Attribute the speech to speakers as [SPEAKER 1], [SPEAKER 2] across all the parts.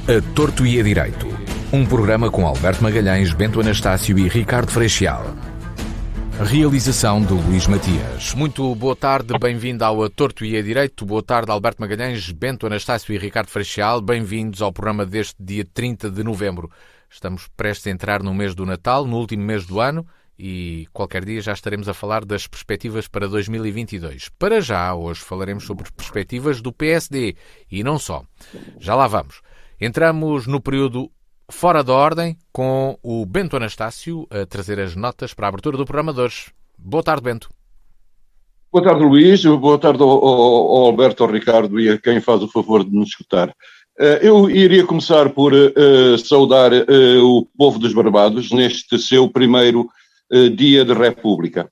[SPEAKER 1] A Torto e a Direito, um programa com Alberto Magalhães, Bento Anastácio e Ricardo Freixal. Realização de Luís Matias.
[SPEAKER 2] Muito boa tarde, bem-vindo ao A Torto e a Direito. Boa tarde, Alberto Magalhães, Bento Anastácio e Ricardo Freixal. Bem-vindos ao programa deste dia 30 de novembro. Estamos prestes a entrar no mês do Natal, no último mês do ano, e qualquer dia já estaremos a falar das perspectivas para 2022. Para já, hoje falaremos sobre perspectivas do PSD e não só. Já lá vamos. Entramos no período fora da ordem com o Bento Anastácio a trazer as notas para a abertura do programa de hoje. Boa tarde, Bento.
[SPEAKER 3] Boa tarde, Luís. Boa tarde ao Alberto, ao Ricardo e a quem faz o favor de nos escutar. Eu iria começar por saudar o povo dos Barbados neste seu primeiro dia de República.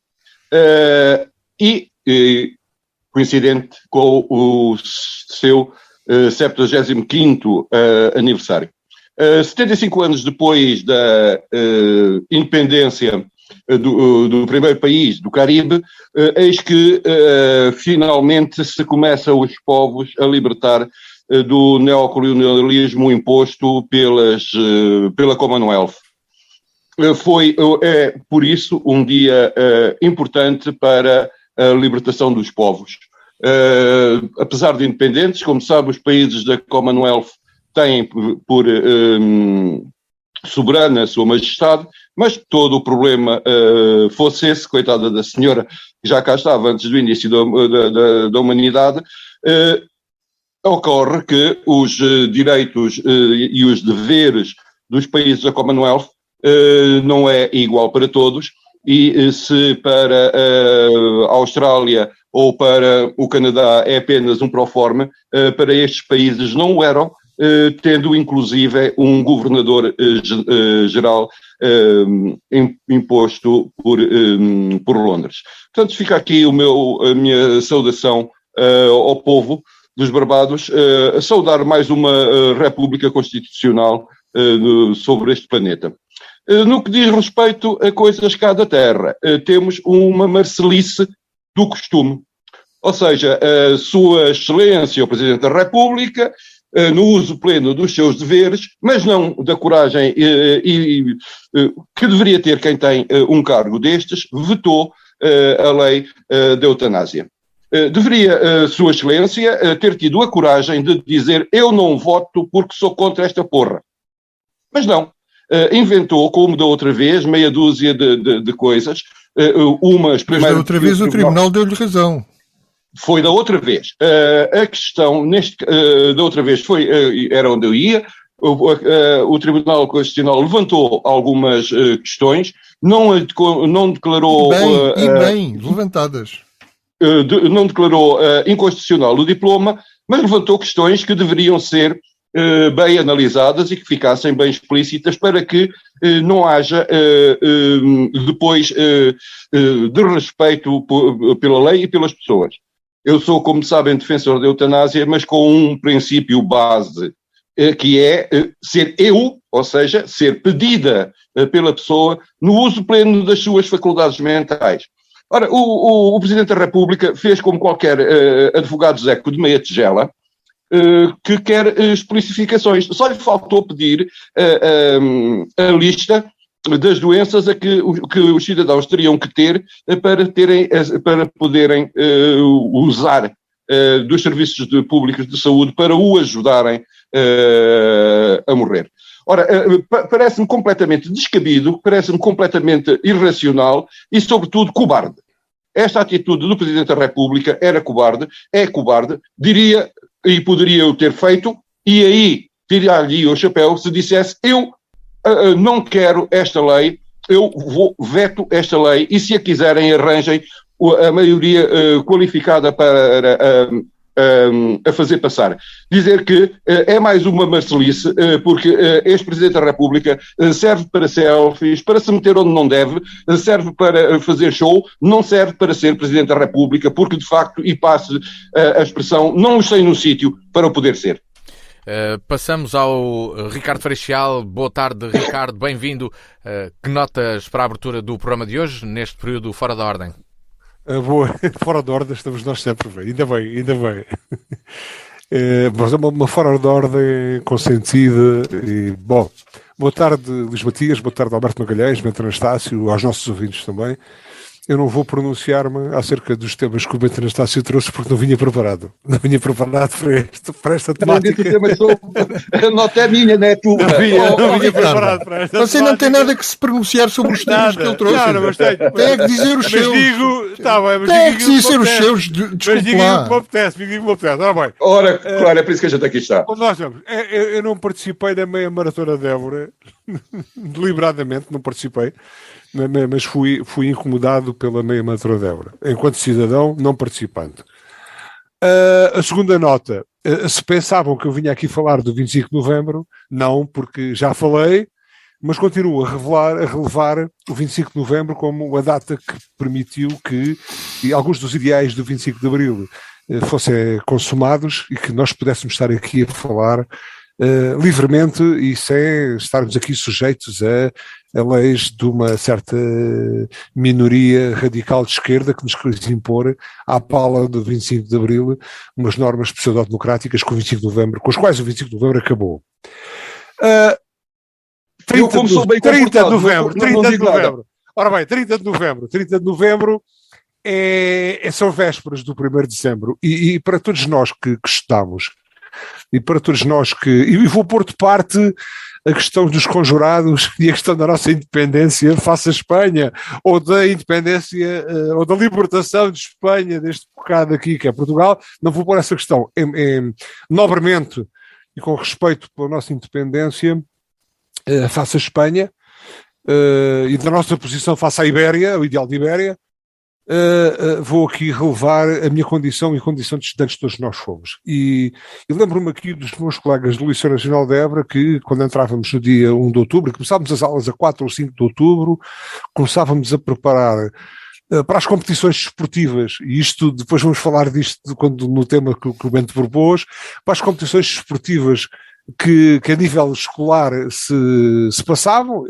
[SPEAKER 3] Coincidente com o seu 75º aniversário. 75 anos depois da independência do primeiro país do Caribe, eis que finalmente se começam os povos a libertar do neocolonialismo imposto pela Commonwealth. É, por isso, um dia importante para a libertação dos povos. Apesar de independentes, como sabe, os países da Commonwealth têm por soberana a sua majestade, mas todo o problema fosse esse, coitada da senhora, que já cá estava antes do início da humanidade, ocorre que os direitos e os deveres dos países da Commonwealth não é igual para todos, e se para a Austrália ou para o Canadá é apenas um proforma, para estes países não o eram, tendo inclusive um governador geral imposto por Londres. Portanto, fica aqui a minha saudação ao povo dos Barbados, a saudar mais uma república constitucional sobre este planeta. No que diz respeito a coisas cá da terra, temos uma marcelice do costume. Ou seja, a Sua Excelência, o Presidente da República, no uso pleno dos seus deveres, mas não da coragem que deveria ter quem tem um cargo destes, vetou a lei da eutanásia. Deveria Sua Excelência ter tido a coragem de dizer: eu não voto porque sou contra esta porra. Mas não. Inventou, como da outra vez, meia dúzia de coisas. Mas da
[SPEAKER 4] outra vez o Tribunal deu-lhe razão.
[SPEAKER 3] Foi da outra vez. A questão da outra vez era onde eu ia. O Tribunal Constitucional levantou algumas questões, não declarou...
[SPEAKER 4] bem levantadas.
[SPEAKER 3] Não declarou inconstitucional o diploma, mas levantou questões que deveriam ser bem analisadas e que ficassem bem explícitas para que não haja depois de respeito pela lei e pelas pessoas. Eu sou, como sabem, defensor da eutanásia, mas com um princípio base, que é ser ou seja, ser pedida pela pessoa no uso pleno das suas faculdades mentais. Ora, o Presidente da República fez como qualquer advogado zeco de meia tigela, que quer especificações. Só lhe faltou pedir a lista das doenças a que os cidadãos teriam que ter para poderem usar dos serviços públicos de saúde para o ajudarem a morrer. Ora, parece-me completamente descabido, parece-me completamente irracional e, sobretudo, cobarde. Esta atitude do Presidente da República era cobarde, é cobarde, diria, e poderia eu ter feito, e aí tirar-lhe o chapéu se dissesse: eu não quero esta lei, eu veto esta lei, e se a quiserem arranjem a maioria qualificada para a fazer passar. Dizer que é mais uma marcelice, porque este Presidente da República serve para selfies, para se meter onde não deve, serve para fazer show, não serve para ser Presidente da República, porque de facto, e passe a expressão, não os tem no sítio para o poder ser.
[SPEAKER 2] Passamos ao Ricardo Freixal. Boa tarde, Ricardo, bem-vindo. Que notas para a abertura do programa de hoje, neste período fora da ordem?
[SPEAKER 4] Fora de ordem estamos nós sempre bem. Ainda bem.
[SPEAKER 5] Mas é uma fora de ordem consentida. E, bom, boa tarde, Luís Matias, boa tarde, Alberto Magalhães, Bento Anastácio, aos nossos ouvintes também. Eu não vou pronunciar-me acerca dos temas que o Bento Anastácio trouxe porque não vinha preparado. Não vinha preparado para esta temática.
[SPEAKER 3] A nota é minha, não é tua.
[SPEAKER 5] Não vinha preparado para esta
[SPEAKER 4] Você não tem nada que se pronunciar sobre os temas que ele trouxe.
[SPEAKER 5] Nada, mas tem
[SPEAKER 4] que dizer os seus. Tem que dizer os seus. Desculpe lá.
[SPEAKER 5] Digo que me apetece. Ora bem.
[SPEAKER 3] Ora, claro, é por isso que a gente aqui está.
[SPEAKER 5] Nós vamos. Eu não participei da meia maratona de Évora. Deliberadamente não participei. Mas fui incomodado pela meia maratona de Évora. Enquanto cidadão, não participante. A segunda nota. Se pensavam que eu vinha aqui falar do 25 de novembro, não, porque já falei, mas continuo a relevar o 25 de novembro como a data que permitiu que alguns dos ideais do 25 de abril fossem consumados e que nós pudéssemos estar aqui a falar livremente e sem estarmos aqui sujeitos a leis de uma certa minoria radical de esquerda que nos quis impor à pala do 25 de Abril umas normas pseudo-democráticas com o 25 de Novembro, com as quais o 25 de Novembro acabou. 30 de novembro. Ora bem, 30 de novembro são vésperas do 1º de dezembro e para todos nós que estudamos e para todos nós e vou pôr de parte a questão dos conjurados e a questão da nossa independência face à Espanha, ou da independência, ou da libertação de Espanha deste bocado aqui que é Portugal, não vou pôr essa questão nobremente e com respeito pela nossa independência face à Espanha e da nossa posição face à Ibéria, o ideal de Ibéria. Vou aqui relevar a minha condição e a condição de estudantes que todos nós fomos. E lembro-me aqui dos meus colegas do Liceu Nacional de Évora que, quando entrávamos no dia 1 de outubro, começávamos as aulas a 4 ou 5 de outubro, começávamos a preparar para as competições desportivas, e isto depois vamos falar disto no tema que o Bento propôs, para as competições desportivas que a nível escolar se passavam,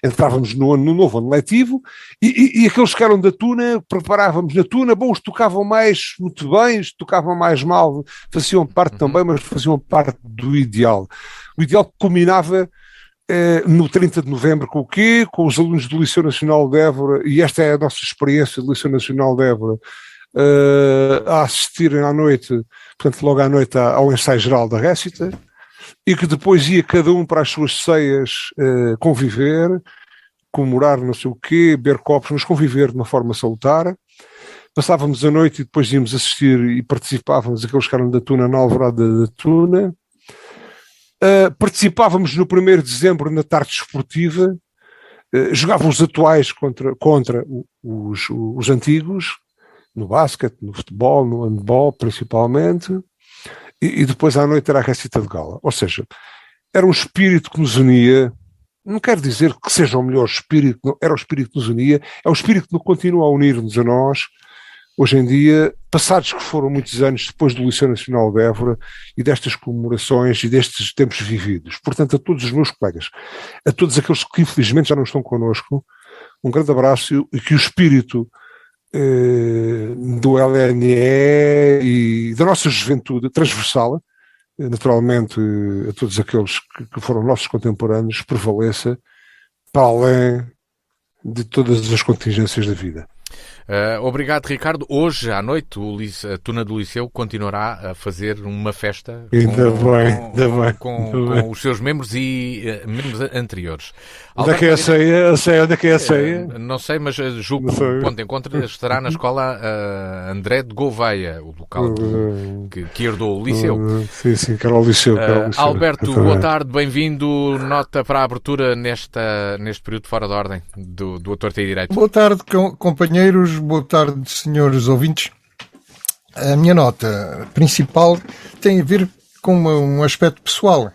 [SPEAKER 5] entrávamos no novo ano letivo, e aqueles que eram da Tuna, preparávamos na Tuna, bons tocavam mais muito bem, tocavam mais mal, faziam parte também, mas faziam parte do ideal. O ideal que culminava no 30 de novembro com o quê? Com os alunos do Liceu Nacional de Évora, e esta é a nossa experiência do Liceu Nacional de Évora, a assistirem à noite, portanto logo à noite ao ensaio geral da récita, e que depois ia cada um para as suas ceias conviver, comemorar não sei o quê, beber copos, mas conviver de uma forma salutar. Passávamos a noite e depois íamos assistir e participávamos, aqueles que eram da Tuna, na alvorada da Tuna. Participávamos no 1º de dezembro na tarde esportiva, jogavam os atuais contra os antigos, no basquete, no futebol, no handball principalmente. E depois à noite era a récita de gala. Ou seja, era um espírito que nos unia. Não quero dizer que seja o melhor espírito, não, era o espírito que nos unia, é o espírito que continua a unir-nos a nós, hoje em dia, passados que foram muitos anos depois do Liceu Nacional de Évora e destas comemorações e destes tempos vividos. Portanto, a todos os meus colegas, a todos aqueles que infelizmente já não estão connosco, um grande abraço e que o espírito do LNE e da nossa juventude transversal, naturalmente a todos aqueles que foram nossos contemporâneos, prevaleça para além de todas as contingências da vida.
[SPEAKER 2] Obrigado, Ricardo. Hoje à noite a Tuna do Liceu continuará a fazer uma festa com os seus membros e membros anteriores.
[SPEAKER 5] Onde é que é a ceia? Onde é que é a ceia?
[SPEAKER 2] Não sei, mas julgo que o ponto de encontro estará na escola André de Gouveia, o local que herdou o Liceu.
[SPEAKER 5] Sim, que era o Liceu.
[SPEAKER 2] Alberto, boa tarde, bem-vindo. Nota para a abertura neste período fora de ordem do A Torto e Direito.
[SPEAKER 4] Boa tarde, companheiros. Boa tarde, senhores ouvintes. A minha nota principal tem a ver com um aspecto pessoal.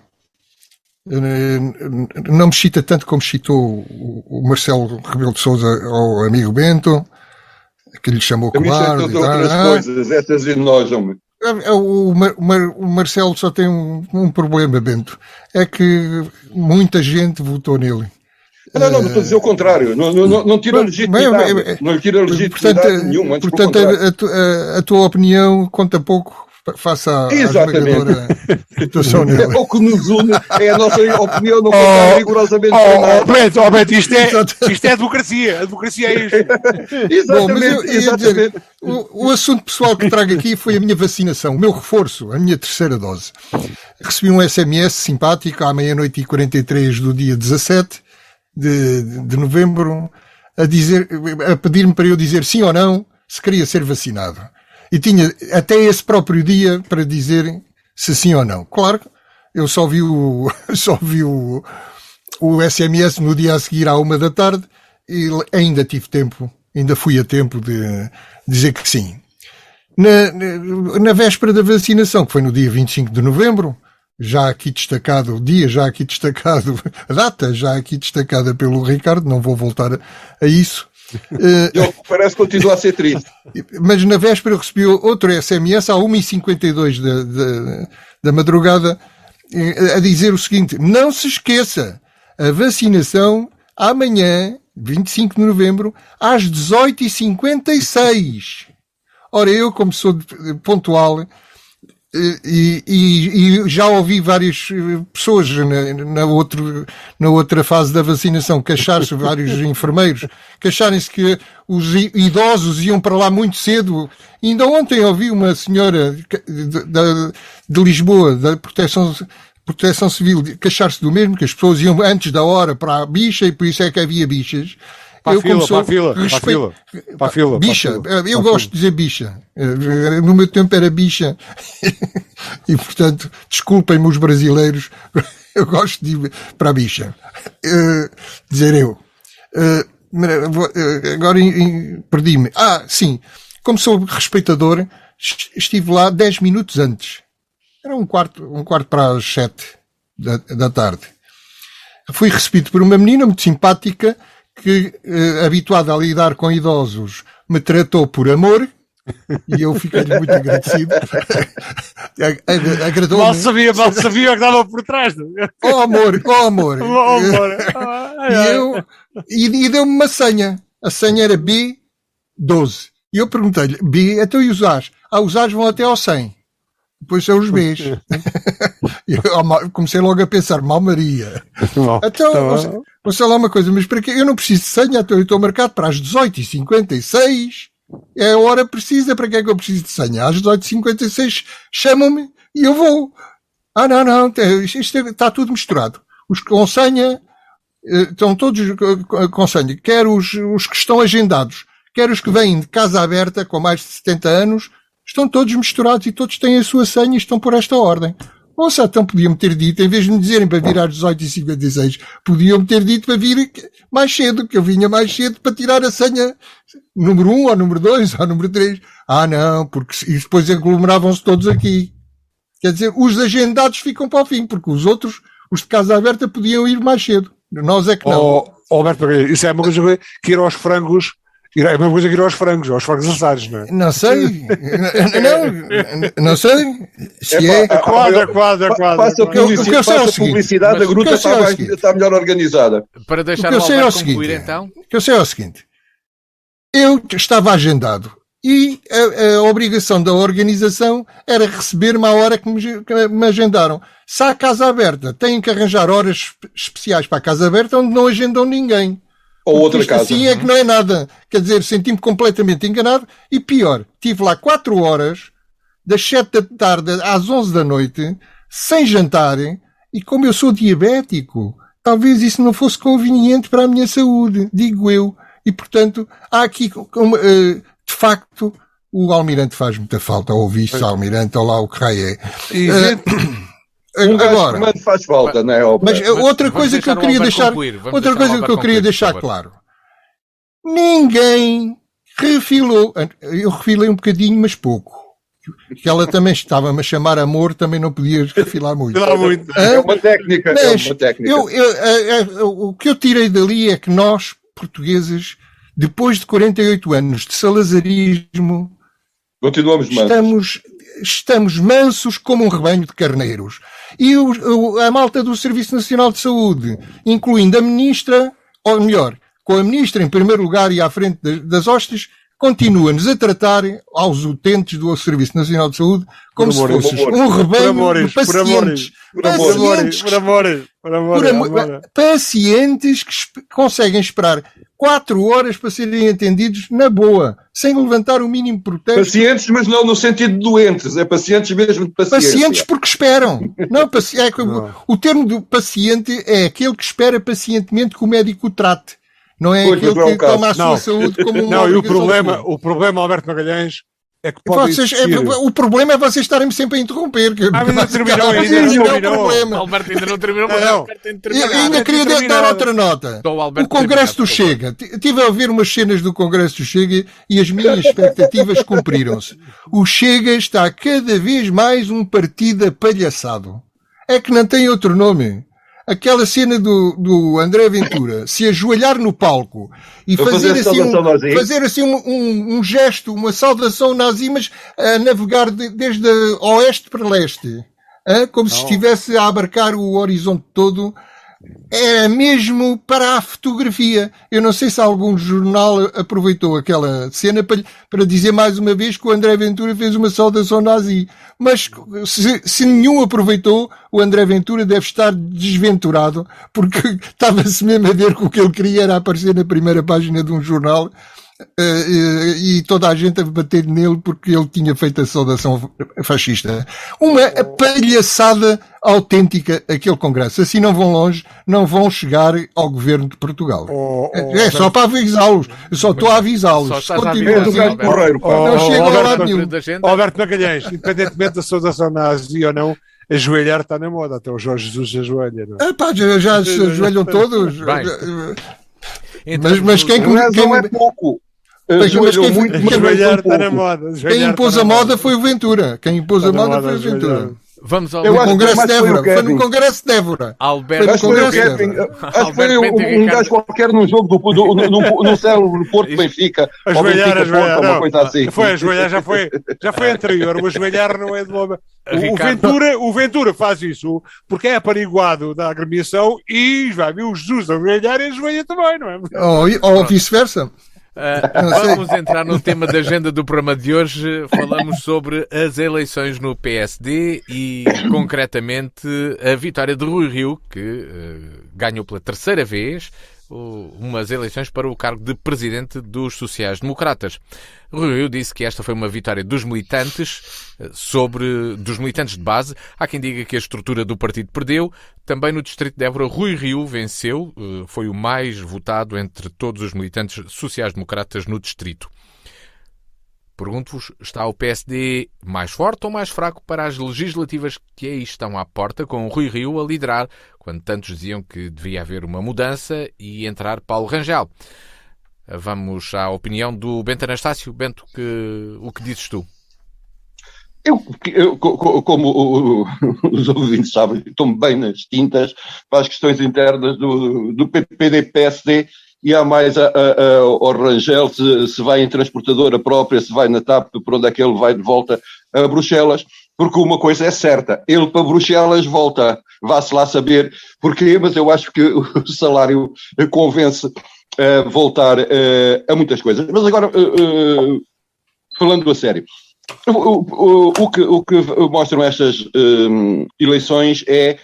[SPEAKER 4] Não me cita tanto como citou o Marcelo Rebelo de Sousa ao amigo Bento, que lhe chamou cobarde.
[SPEAKER 3] Outras coisas, essas enojam-me.
[SPEAKER 4] O Marcelo só tem um problema, Bento. É que muita gente votou nele.
[SPEAKER 3] Não, estou a dizer o contrário. Não tira legitimidade. Não lhe tira legitimidade nenhuma.
[SPEAKER 4] Portanto, a tua opinião conta pouco face à esmagadora situação nele.
[SPEAKER 3] É o que nos une, é a nossa opinião, não está rigorosamente
[SPEAKER 5] Beto, isto é democracia. A democracia é isto.
[SPEAKER 3] Exatamente.
[SPEAKER 4] O assunto pessoal que trago aqui foi a minha vacinação, o meu reforço, a minha terceira dose. Recebi um SMS simpático à 00:43 do dia 17 de novembro a pedir-me para eu dizer sim ou não se queria ser vacinado. E tinha até esse próprio dia para dizer se sim ou não. Claro, eu só vi o SMS no dia a seguir à 13h e ainda tive tempo, ainda fui a tempo de dizer que sim. Na véspera da vacinação, que foi no dia 25 de novembro, já aqui destacado o dia, já aqui destacado a data, já aqui destacada pelo Ricardo, não vou voltar a isso.
[SPEAKER 3] Parece que continua a ser triste.
[SPEAKER 4] Mas na véspera eu recebi outro SMS à 1h52 da madrugada a dizer o seguinte: não se esqueça, a vacinação amanhã, 25 de novembro, às 18h56. Ora, eu, como sou pontual, e já ouvi várias pessoas na outra fase da vacinação queixar-se, vários enfermeiros queixarem-se que os idosos iam para lá muito cedo. E ainda ontem ouvi uma senhora de Lisboa, da Proteção Civil, queixar-se do mesmo, que as pessoas iam antes da hora para a bicha e por isso é que havia bichas.
[SPEAKER 5] Para a fila.
[SPEAKER 4] Bicha. Eu gosto de dizer bicha. No meu tempo era bicha. E, portanto, desculpem-me os brasileiros, eu gosto de ir para a bicha. Dizer eu. Agora perdi-me. Sim. Como sou respeitador, estive lá 10 minutos antes. Era um quarto para as 7 da tarde. Fui recebido por uma menina muito simpática que, habituada a lidar com idosos, me tratou por amor, e eu fiquei-lhe muito agradecido. Agradou-me.
[SPEAKER 5] Mal sabia que estava por trás.
[SPEAKER 4] Oh amor. E deu-me uma senha. A senha era B12. E eu perguntei-lhe, então e os A's? Os A's vão até ao 100. Depois são os B's. Eu comecei logo a pensar, Maria. Então, vou sei lá uma coisa, mas para quê? Eu não preciso de senha, então eu estou marcado para as 18h56. É a hora precisa, para que é que eu preciso de senha? Às 18h56 chamam-me e eu vou. Não, isto está tudo misturado. Os com senha estão todos com senha. Quer os que estão agendados, quer os que vêm de casa aberta com mais de 70 anos, estão todos misturados e todos têm a sua senha e estão por esta ordem. Nossa, então podiam-me ter dito, em vez de me dizerem para vir às 18h56, podiam-me ter dito para vir mais cedo, que eu vinha mais cedo para tirar a senha número 1, ou número 2, ou número 3. Não, porque e depois aglomeravam-se todos aqui. Quer dizer, os agendados ficam para o fim, porque os outros, os de casa aberta, podiam ir mais cedo. Nós é que não.
[SPEAKER 5] Alberto, isso é uma coisa que ir aos frangos. É a mesma coisa que ir aos frangos assados, não é?
[SPEAKER 4] Não sei. Não sei. Se é.
[SPEAKER 5] Quadra.
[SPEAKER 3] Faça publicidade, a gruta está melhor organizada.
[SPEAKER 2] Para deixar o Alberto concluir, então.
[SPEAKER 4] O que eu sei é o seguinte. Eu estava agendado e a obrigação da organização era receber-me à hora que me agendaram. Se há casa aberta, têm que arranjar horas especiais para a casa aberta onde não agendam ninguém.
[SPEAKER 3] Ou outra casa.
[SPEAKER 4] Assim é que não é nada. Quer dizer, senti-me completamente enganado e pior, tive lá 4 horas, das 7 da tarde às 11 da noite, sem jantar, e como eu sou diabético, talvez isso não fosse conveniente para a minha saúde, digo eu. E, portanto, há aqui, de facto, o Almirante faz muita falta. Ouviste, Almirante, ou lá o que raio é.
[SPEAKER 3] Agora, faz falta, não é?
[SPEAKER 4] Mas outra coisa que eu queria deixar claro. Ninguém refilou. Eu refilei um bocadinho, mas pouco. Que ela também estava-me a chamar amor, também não podia refilar muito.
[SPEAKER 3] É uma técnica.
[SPEAKER 4] O que eu tirei dali é que nós, portugueses, depois de 48 anos de salazarismo,
[SPEAKER 3] continuamos mansos.
[SPEAKER 4] Estamos mansos como um rebanho de carneiros. E a malta do Serviço Nacional de Saúde, incluindo a ministra, ou melhor, com a ministra em primeiro lugar e à frente das hostes, continua-nos a tratar aos utentes do Serviço Nacional de Saúde como se fosse um rebanho de pacientes. Pacientes que conseguem esperar 4 horas para serem atendidos na boa, sem levantar o mínimo protesto.
[SPEAKER 3] Pacientes, mas não no sentido de doentes, é pacientes mesmo de paciência.
[SPEAKER 4] Pacientes porque esperam. Não, o termo do paciente é aquele que espera pacientemente que o médico o trate. Não é aquele que toma a sua saúde como uma obrigação.
[SPEAKER 5] O problema, Alberto Magalhães, é que pode
[SPEAKER 4] o problema é vocês estarem-me sempre a interromper.
[SPEAKER 5] Mas não terminou ainda.
[SPEAKER 2] Alberto ainda não terminou.
[SPEAKER 4] Ainda queria dar outra nota. O Congresso do Chega. Estive a ver umas cenas do Congresso do Chega e as minhas expectativas cumpriram-se. O Chega está cada vez mais um partido apalhaçado. É que não tem outro nome. Aquela cena do André Ventura se ajoelhar no palco e fazer assim um gesto, uma saudação nazi, mas a navegar desde oeste para leste, como se estivesse a abarcar o horizonte todo, era mesmo para a fotografia. Eu não sei se algum jornal aproveitou aquela cena para dizer mais uma vez que o André Ventura fez uma saudação nazi. Mas se nenhum aproveitou, o André Ventura deve estar desventurado, porque estava-se mesmo a ver que o que ele queria era aparecer na primeira página de um jornal e toda a gente a bater nele porque ele tinha feito a saudação fascista. Uma palhaçada autêntica aquele Congresso. Assim não vão longe, não vão chegar ao governo de Portugal. Só para avisá-los. Eu só estou a avisá-los.
[SPEAKER 2] Se continuam assim,
[SPEAKER 4] não chego ao lado nenhum.
[SPEAKER 5] Alberto Magalhães, independentemente da saudação nazi ou não, ajoelhar está na moda. Até o Jorge Jesus ajoelha.
[SPEAKER 4] Já se ajoelham todos. Mas quem
[SPEAKER 3] não é pouco.
[SPEAKER 4] Quem impôs a moda foi o Ventura. Quem impôs a moda foi o Ventura.
[SPEAKER 2] Vamos ao
[SPEAKER 4] Congresso de Évora. Foi no Congresso de Évora.
[SPEAKER 2] Alberto,
[SPEAKER 3] acho que foi um gajo qualquer num jogo no célebre Porto Benfica.
[SPEAKER 5] Ajoelhar,
[SPEAKER 3] uma coisa assim.
[SPEAKER 5] Foi ajoelhar, já foi anterior. O ajoelhar não é de logo. O Ventura faz isso porque é apariguado da agremiação e vai ver o Jesus ajoelhar e ajoelha também, não é?
[SPEAKER 4] Ou vice-versa.
[SPEAKER 2] Vamos entrar no tema da agenda do programa de hoje. Falamos sobre as eleições no PSD e, concretamente, a vitória de Rui Rio, que ganhou pela terceira vez umas eleições para o cargo de presidente dos sociais-democratas. Rui Rio disse que esta foi uma vitória dos militantes dos militantes de base. Há quem diga que a estrutura do partido perdeu. Também no distrito de Évora, Rui Rio venceu, foi o mais votado entre todos os militantes sociais-democratas no distrito. Pergunto-vos, está o PSD mais forte ou mais fraco para as legislativas que aí estão à porta, com o Rui Rio a liderar, quando tantos diziam que devia haver uma mudança e entrar Paulo Rangel? Vamos à opinião do Bento Anastácio. Bento, o que dizes tu?
[SPEAKER 3] Eu, como os ouvintes sabem, estou bem nas tintas para as questões internas do PD-PSD. E há mais ao Rangel, se vai em transportadora própria, se vai na TAP, por onde é que ele vai de volta a Bruxelas, porque uma coisa é certa, ele para Bruxelas volta, vá-se lá saber porquê, mas eu acho que o salário convence a voltar a muitas coisas. Mas agora, falando a sério, o que mostram estas eleições é...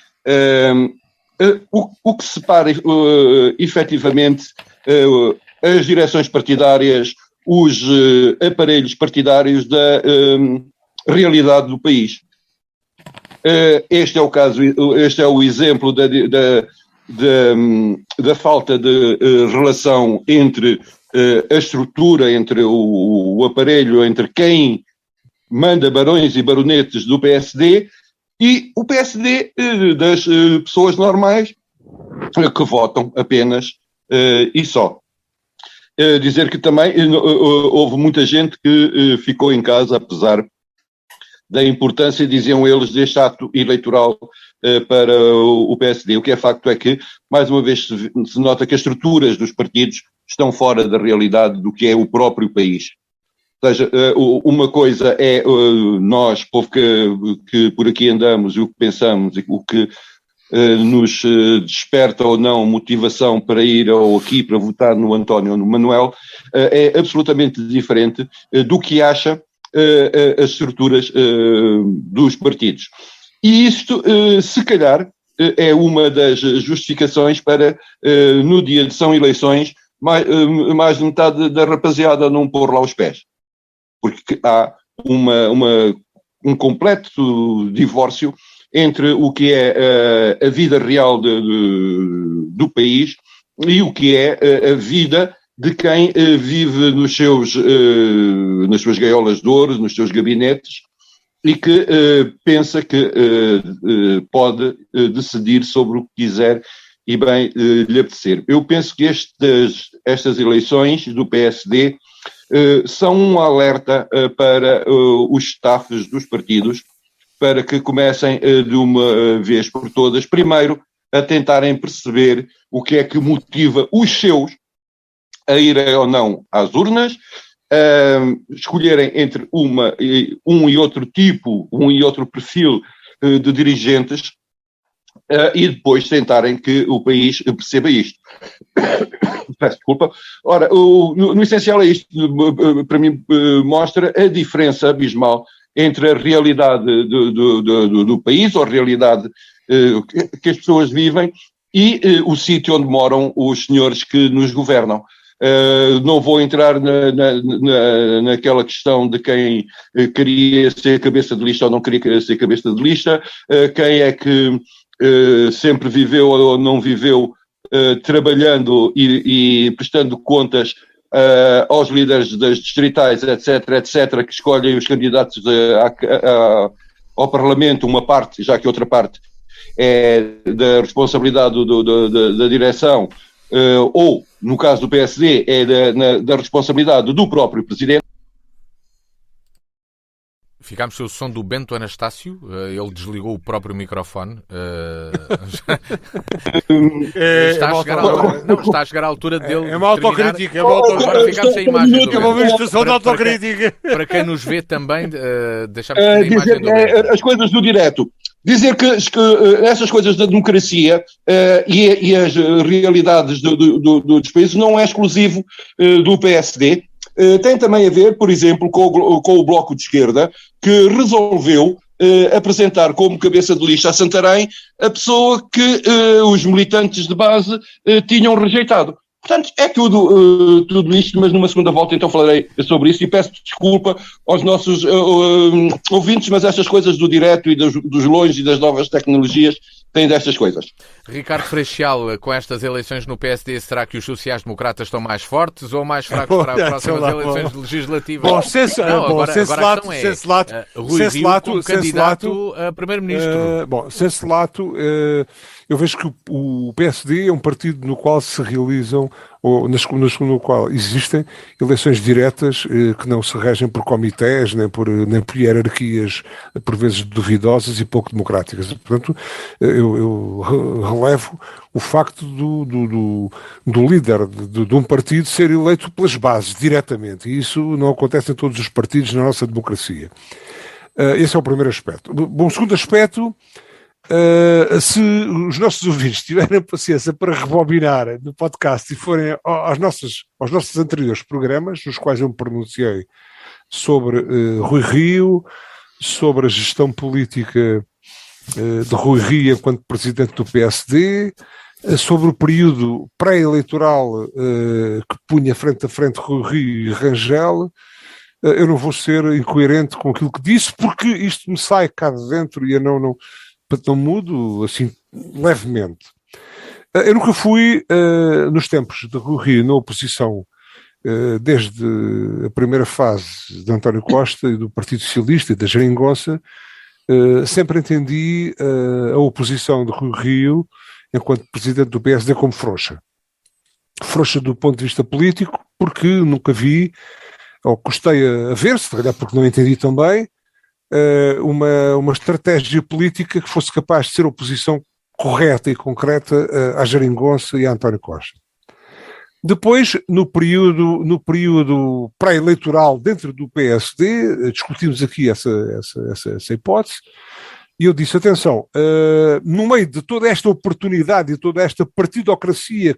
[SPEAKER 3] O que separa efetivamente as direções partidárias, os aparelhos partidários da realidade do país. Este é o caso, este é o exemplo da falta de relação entre a estrutura, entre o aparelho, entre quem manda barões e baronetes do PSD e o PSD das pessoas normais que votam apenas e só. Dizer que também houve muita gente que ficou em casa, apesar da importância, diziam eles, deste ato eleitoral para o PSD. O que é facto é que, mais uma vez, se nota que as estruturas dos partidos estão fora da realidade do que é o próprio país. Ou seja, uma coisa é nós, povo que por aqui andamos, e o que pensamos, e o que nos desperta ou não motivação para ir aqui para votar no António ou no Manuel, é absolutamente diferente do que acha as estruturas dos partidos. E isto, se calhar, é uma das justificações para, no dia de São Eleições, mais de metade da rapaziada não pôr lá os pés. Porque há um completo divórcio entre o que é a vida real do país e o que é a vida de quem vive nas suas gaiolas de ouro, nos seus gabinetes, e que pensa que pode decidir sobre o que quiser e bem lhe apetecer. Eu penso que estas eleições do PSD são um alerta para os staffs dos partidos, para que comecem de uma vez por todas, primeiro, a tentarem perceber o que é que motiva os seus a irem ou não às urnas, escolherem entre um e outro tipo, um e outro perfil de dirigentes, e depois tentarem que o país perceba isto. Peço desculpa. Ora, no essencial é isto, para mim mostra a diferença abismal entre a realidade do país, ou a realidade que as pessoas vivem, e o sítio onde moram os senhores que nos governam. Não vou entrar naquela questão de quem queria ser cabeça de lista ou não queria ser cabeça de lista, quem é que sempre viveu ou não viveu trabalhando e prestando contas aos líderes das distritais, etc., que escolhem os candidatos ao Parlamento, uma parte, já que outra parte é da responsabilidade da direção, ou, no caso do PSD, é da responsabilidade do próprio Presidente.
[SPEAKER 2] Ficámos com o som do Bento Anastácio, ele desligou o próprio microfone. Está a chegar à altura dele.
[SPEAKER 5] É uma autocrítica.
[SPEAKER 2] Agora ficámos sem imagem.
[SPEAKER 5] É uma instituição de autocrítica.
[SPEAKER 2] Para quem nos vê também, deixamos a imagem do Bento.
[SPEAKER 3] As coisas do direto. Dizer que essas coisas da democracia e as realidades dos países não é exclusivo do PSD. Tem também a ver, por exemplo, com o Bloco de Esquerda, que resolveu apresentar como cabeça de lista a Santarém a pessoa que os militantes de base tinham rejeitado. Portanto, é tudo isto, mas numa segunda volta então falarei sobre isso e peço desculpa aos nossos ouvintes, mas estas coisas do direto e dos longe e das novas tecnologias têm destas coisas.
[SPEAKER 2] Ricardo Freixal, com estas eleições no PSD, será que os sociais-democratas estão mais fortes ou mais fracos para as próximas eleições legislativas?
[SPEAKER 5] Bom,
[SPEAKER 2] Rui Rio como candidato a primeiro-ministro.
[SPEAKER 5] Eu vejo que o PSD é um partido no qual se realizam, ou no qual existem eleições diretas que não se regem por comités, nem por hierarquias, por vezes duvidosas e pouco democráticas. Portanto, eu relevo o facto do líder de um partido ser eleito pelas bases, diretamente. E isso não acontece em todos os partidos na nossa democracia. Esse é o primeiro aspecto. Bom, o segundo aspecto... se os nossos ouvintes tiverem paciência para rebobinar no podcast e forem aos nossos anteriores programas, nos quais eu me pronunciei sobre Rui Rio, sobre a gestão política de Rui Rio enquanto presidente do PSD, sobre o período pré-eleitoral que punha frente a frente Rui Rio e Rangel, eu não vou ser incoerente com aquilo que disse, porque isto me sai cá de dentro e eu não mudo assim levemente. Eu nunca fui, nos tempos de Rui Rio, na oposição, desde a primeira fase de António Costa e do Partido Socialista e da Geringonça, sempre entendi a oposição de Rui Rio, enquanto presidente do PSD, como frouxa. Frouxa do ponto de vista político, porque nunca vi, ou custei a ver, se calhar porque não entendi tão bem, uma estratégia política que fosse capaz de ser oposição correta e concreta à Geringonça e a António Costa. Depois, no período pré-eleitoral dentro do PSD, discutimos aqui essa hipótese, E eu disse, atenção, no meio de toda esta oportunidade e toda esta partidocracia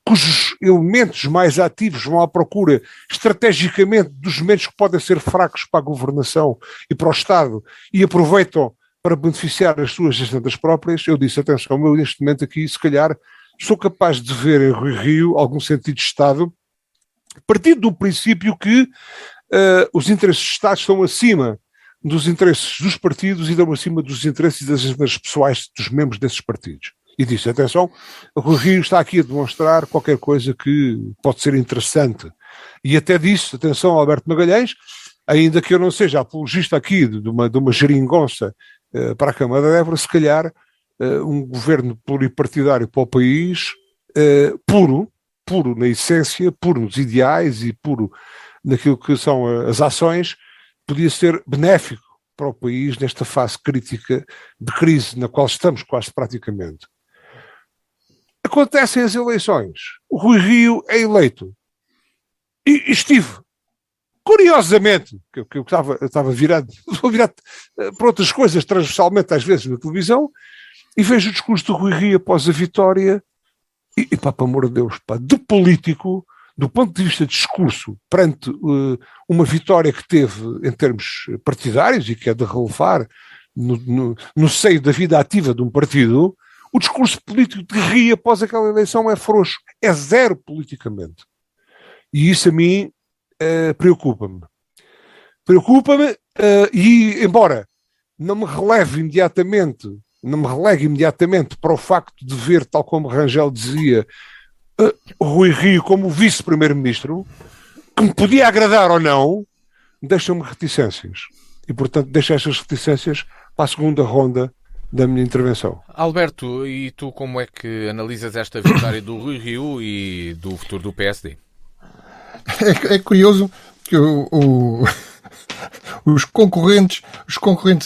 [SPEAKER 5] cujos elementos mais ativos vão à procura estrategicamente dos momentos que podem ser fracos para a governação e para o Estado e aproveitam para beneficiar as suas agendas próprias, eu disse, atenção, eu neste momento aqui, se calhar, sou capaz de ver em Rui Rio algum sentido de Estado, partindo do princípio que os interesses de Estado estão acima dos interesses dos partidos e dão acima dos interesses das agendas pessoais dos membros desses partidos. E disse, atenção, o Rui Rio está aqui a demonstrar qualquer coisa que pode ser interessante. E até disse, atenção, Alberto Magalhães, ainda que eu não seja apologista aqui de uma geringonça para a Câmara de Évora, se calhar um governo pluripartidário para o país, puro na essência, puro nos ideais e puro naquilo que são as ações, podia ser benéfico para o país nesta fase crítica de crise na qual estamos quase praticamente. Acontecem as eleições. O Rui Rio é eleito. E estive, curiosamente, que eu estava virado para outras coisas transversalmente às vezes na televisão, e vejo o discurso do Rui Rio após a vitória e pá, pelo amor de Deus, pá, de político, do ponto de vista de discurso, perante uma vitória que teve em termos partidários e que é de relevar no seio da vida ativa de um partido, o discurso político de Rio após aquela eleição é frouxo, é zero politicamente. E isso a mim preocupa-me. Preocupa-me e, embora não me relegue imediatamente para o facto de ver, tal como Rangel dizia, Rui Rio como vice-primeiro-ministro, que me podia agradar ou não, deixam-me reticências. E, portanto, deixo estas reticências para a segunda ronda da minha intervenção.
[SPEAKER 2] Alberto, e tu como é que analisas esta vitória do Rui Rio e do futuro do PSD?
[SPEAKER 4] É curioso que os concorrentes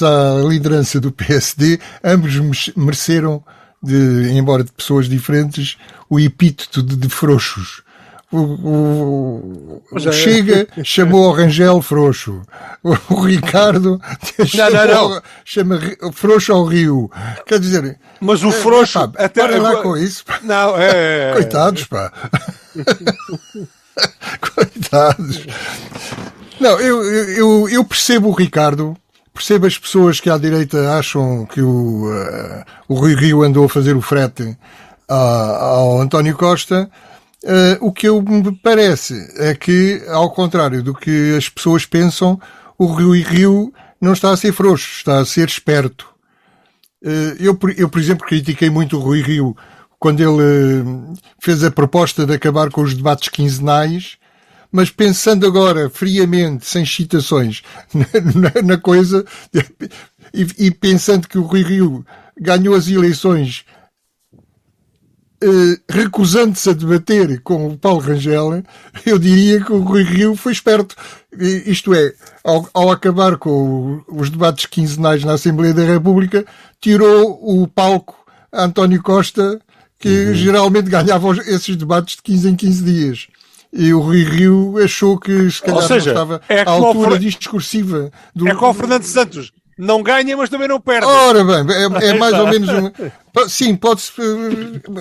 [SPEAKER 4] à liderança do PSD, ambos mereceram, embora de pessoas diferentes, o epíteto de frouxos. O Chega chamou ao Rangel frouxo. O Ricardo chama frouxo ao Rio. Quer dizer...
[SPEAKER 5] Mas o frouxo...
[SPEAKER 4] até para lá com isso. Pá.
[SPEAKER 5] Não,
[SPEAKER 4] Coitados, pá. Coitados. Não, eu percebo o Ricardo, percebo as pessoas que à direita acham que o Rui Rio andou a fazer o frete ao António Costa. O que me parece é que, ao contrário do que as pessoas pensam, o Rui Rio não está a ser frouxo, está a ser esperto. Eu, por exemplo, critiquei muito o Rui Rio quando ele fez a proposta de acabar com os debates quinzenais, mas pensando agora, friamente, sem citações, na coisa, e pensando que o Rui Rio ganhou as eleições recusando-se a debater com o Paulo Rangel, eu diria que o Rui Rio foi esperto. Isto é, ao acabar com os debates quinzenais na Assembleia da República, tirou o palco a António Costa, que geralmente ganhava esses debates de 15 em 15 dias. E o Rui Rio achou que se calhar não estava à altura discursiva.
[SPEAKER 5] É como o Fernando Santos. Não ganha, mas também não perde.
[SPEAKER 4] Ora bem, é mais ou menos sim, pode-se...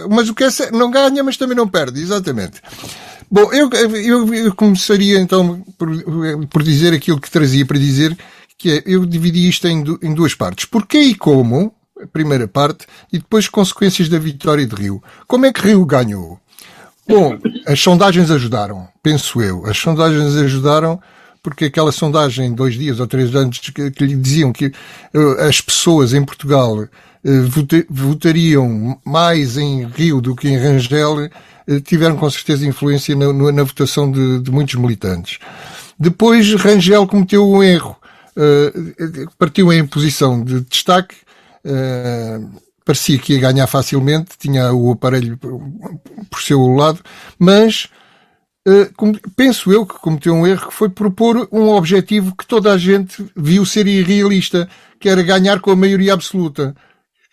[SPEAKER 4] Mas o que é não ganha, mas também não perde, exatamente. Bom, eu começaria então por dizer aquilo que trazia para dizer, que é, eu dividi isto em duas partes. Porquê e como, a primeira parte, e depois consequências da vitória de Rio. Como é que Rio ganhou? Bom, as sondagens ajudaram, penso eu. As sondagens ajudaram porque aquela sondagem 2 dias ou 3 antes que lhe diziam que as pessoas em Portugal votariam mais em Rio do que em Rangel, tiveram com certeza influência na votação de muitos militantes. Depois Rangel cometeu um erro, partiu em posição de destaque, parecia que ia ganhar facilmente, tinha o aparelho por seu lado, mas penso eu que cometeu um erro, que foi propor um objetivo que toda a gente viu ser irrealista, que era ganhar com a maioria absoluta.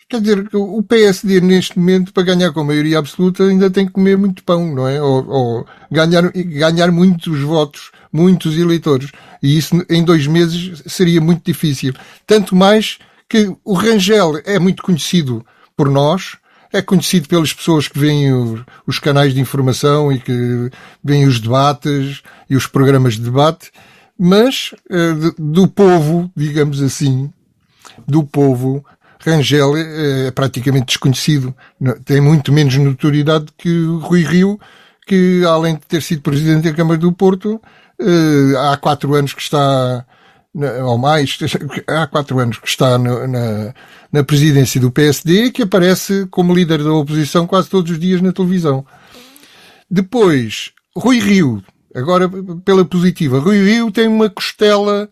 [SPEAKER 4] Quer dizer, o PSD neste momento, para ganhar com a maioria absoluta, ainda tem que comer muito pão, não é? Ou ganhar muitos votos, muitos eleitores. E isso em 2 meses seria muito difícil. Tanto mais que o Rangel é muito conhecido por nós, é conhecido pelas pessoas que veem os canais de informação e que veem os debates e os programas de debate, mas do povo, digamos assim, do povo, Rangel é praticamente desconhecido. Tem muito menos notoriedade que o Rui Rio, que além de ter sido presidente da Câmara do Porto, há 4 anos que está, ou mais, há 4 anos que está na presidência do PSD, que aparece como líder da oposição quase todos os dias na televisão. Depois, Rui Rio, agora pela positiva, Rui Rio tem uma costela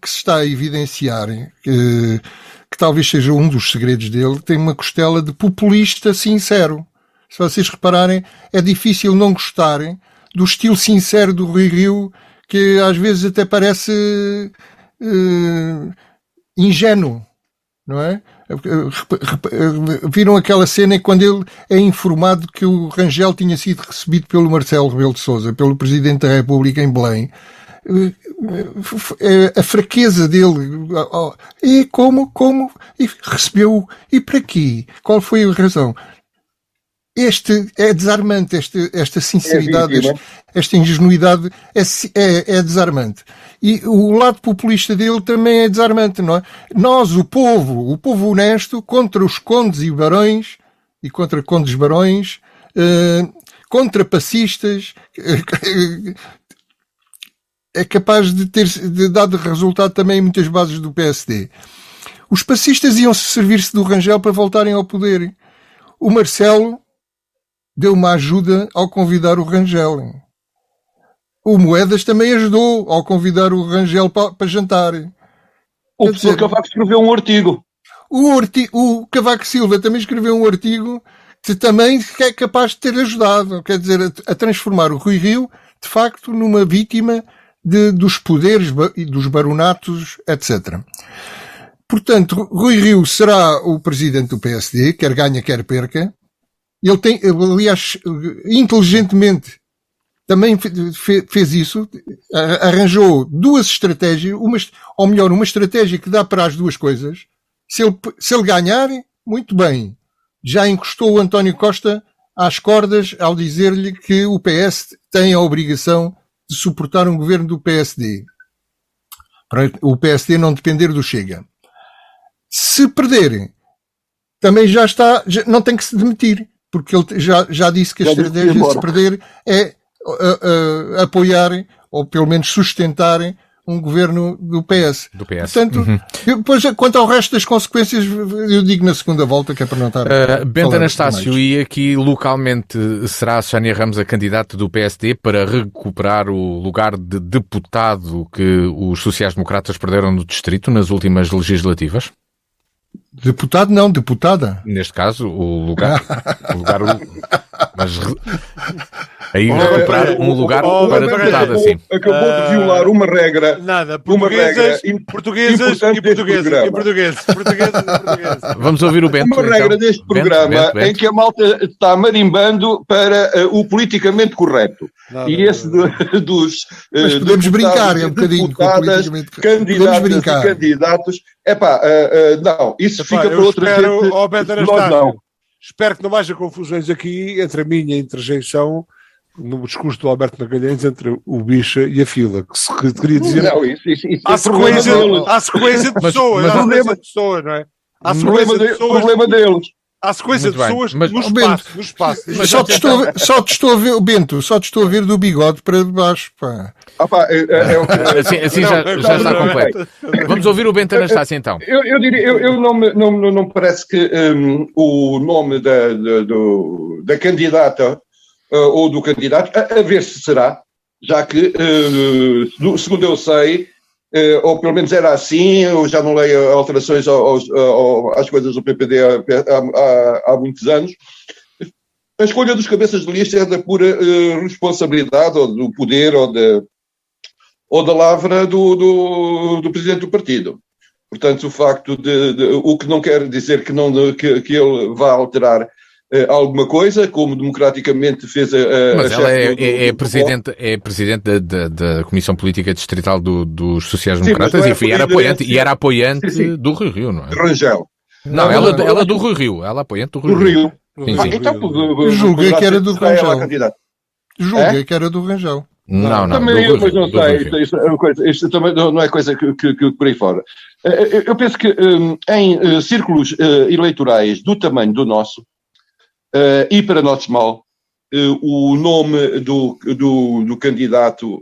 [SPEAKER 4] que se está a evidenciar, que talvez seja um dos segredos dele, tem uma costela de populista sincero. Se vocês repararem, é difícil não gostarem do estilo sincero do Rui Rio, que às vezes até parece ingênuo, não é? Viram aquela cena em quando ele é informado que o Rangel tinha sido recebido pelo Marcelo Rebelo de Sousa, pelo Presidente da República em Belém. A fraqueza dele, e como, e recebeu, e para quê? Qual foi a razão? Este é desarmante, esta sinceridade, esta ingenuidade é desarmante. E o lado populista dele também é desarmante, não é? Nós, o povo honesto, contra os condes e barões, e contra condes barões, contra passistas, é capaz de dar de resultado também em muitas bases do PSD. Os passistas iam servir-se do Rangel para voltarem ao poder. O Marcelo deu uma ajuda ao convidar o Rangel. O Moedas também ajudou ao convidar o Rangel para jantar.
[SPEAKER 3] O professor Cavaco escreveu um artigo.
[SPEAKER 4] O Cavaco Silva também escreveu um artigo que também é capaz de ter ajudado, quer dizer, a transformar o Rui Rio, de facto, numa vítima dos poderes e dos baronatos, etc. Portanto, Rui Rio será o presidente do PSD, quer ganha, quer perca. Ele tem, aliás, inteligentemente também fez isso, arranjou 2 estratégias, uma estratégia que dá para as 2 coisas. Se ele ganhar, muito bem. Já encostou o António Costa às cordas ao dizer-lhe que o PS tem a obrigação de suportar um governo do PSD, para o PSD não depender do Chega. Se perder, também não tem que se demitir, porque ele já disse que a estratégia de se perder é apoiar, ou pelo menos sustentar, um governo do PS. Portanto, depois, quanto ao resto das consequências, eu digo na segunda volta, que é para não estar...
[SPEAKER 2] Bento Anastácio, e aqui localmente será Sónia Ramos a candidata do PSD para recuperar o lugar de deputado que os sociais-democratas perderam no distrito nas últimas legislativas?
[SPEAKER 4] Deputado não, deputada.
[SPEAKER 2] Neste caso, o lugar mas aí recuperar um lugar para deputado, assim.
[SPEAKER 3] Acabou de violar uma regra.
[SPEAKER 5] Nada,
[SPEAKER 3] portuguesas
[SPEAKER 5] e portugueses.
[SPEAKER 2] Vamos ouvir o Bento.
[SPEAKER 3] Uma regra
[SPEAKER 2] então.
[SPEAKER 3] deste programa em que a malta está marimbando para o politicamente correto. Dos
[SPEAKER 4] mas podemos brincar um bocadinho com o politicamente correto.
[SPEAKER 3] Candidatas e candidatos. Não, isso fica para outra gente. Nós não.
[SPEAKER 5] Espero que não haja confusões aqui entre a minha interjeição no discurso do Alberto Magalhães entre o Bicha e a Fila, que se queria dizer...
[SPEAKER 3] Não, isso
[SPEAKER 5] há sequência de pessoas, não é? Há
[SPEAKER 3] problema deles.
[SPEAKER 5] Há sequência de pessoas no espaço.
[SPEAKER 4] Só te estou a ver, Bento, só te estou a ver do bigode para baixo, pá.
[SPEAKER 2] Assim já está completo. Vamos ouvir o Bento Anastácio, então.
[SPEAKER 3] Eu diria, não me parece que o nome da candidata ou do candidato, a ver se será, já que, segundo eu sei, ou pelo menos era assim, eu já não leio alterações às coisas do PPD há muitos anos. A escolha dos cabeças de lista é da pura responsabilidade, ou do poder, ou da lavra do presidente do partido. Portanto, o facto o que não quer dizer que ele vá alterar alguma coisa, como democraticamente fez a
[SPEAKER 2] Mas ela
[SPEAKER 3] chefe
[SPEAKER 2] é presidente da Comissão Política Distrital dos Sociais-Democratas
[SPEAKER 3] Sim,
[SPEAKER 2] e era apoiante
[SPEAKER 3] sim.
[SPEAKER 2] do Rui Rio, não é?
[SPEAKER 3] Rangel.
[SPEAKER 2] Não, ela do Rui Rio, ela é apoiante do Rui Rio. Sim, sim.
[SPEAKER 3] Então,
[SPEAKER 4] Julguei que era do Rangel.
[SPEAKER 3] Rangel.
[SPEAKER 4] Julguei que era do Rangel.
[SPEAKER 2] Não,
[SPEAKER 3] Também
[SPEAKER 2] do
[SPEAKER 3] eu, mas
[SPEAKER 2] Rui
[SPEAKER 3] não
[SPEAKER 2] Rio,
[SPEAKER 3] sei, isto também não é coisa que por aí fora. Eu penso que em círculos eleitorais do tamanho do nosso, e para nosso mal, o nome do candidato,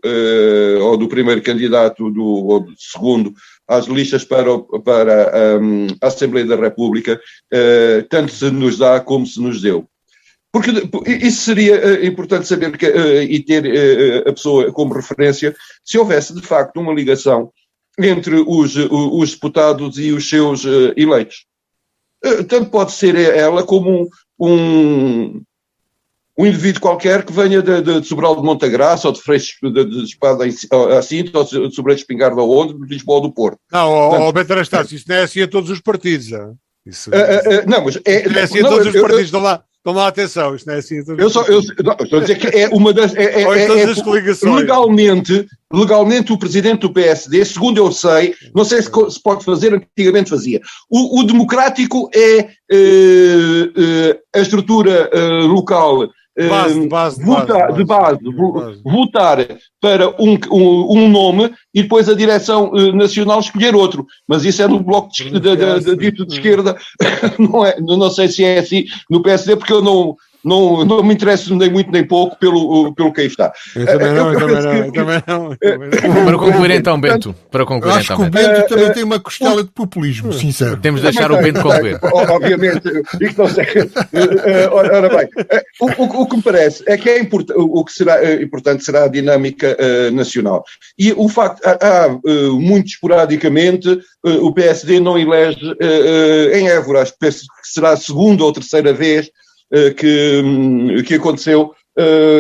[SPEAKER 3] ou do primeiro candidato, ou do segundo, às listas para a Assembleia da República, tanto se nos dá como se nos deu. Porque isso seria importante saber e ter a pessoa como referência, se houvesse de facto uma ligação entre os deputados e os seus eleitos. Tanto pode ser ela como um indivíduo qualquer que venha de Sobral de Montagraça, ou de Freixo de Espada à Cinta, ou de Sobral de Espingarda ou onde, de Lisboa ou do Porto.
[SPEAKER 5] Não, Beto Anastácio, isso não é assim a todos os partidos.
[SPEAKER 3] Não, mas
[SPEAKER 5] não é assim a todos os partidos, dão lá atenção, isto não é assim a todos os partidos.
[SPEAKER 3] Estou a dizer que é uma das...
[SPEAKER 5] Ou em todas as coligações.
[SPEAKER 3] Legalmente o presidente do PSD, segundo eu sei, não sei se pode fazer, antigamente fazia. O democrático é a estrutura local... votar para um nome e depois a direção nacional escolher outro, mas isso é no bloco dito de esquerda, não sei se é assim no PSD, porque eu não me interesso nem muito nem pouco pelo que aí está.
[SPEAKER 5] Eu também não.
[SPEAKER 2] Para concluir então, Bento.
[SPEAKER 4] Acho que o Bento também tem uma costela de populismo, sincero.
[SPEAKER 2] Temos de deixar o Bento concluir.
[SPEAKER 3] Obviamente, isto não sei. Ora bem, o que me parece é que o que será importante será a dinâmica nacional. E o facto, muito esporadicamente, o PSD não elege em Évora, acho que será a segunda ou terceira vez que aconteceu,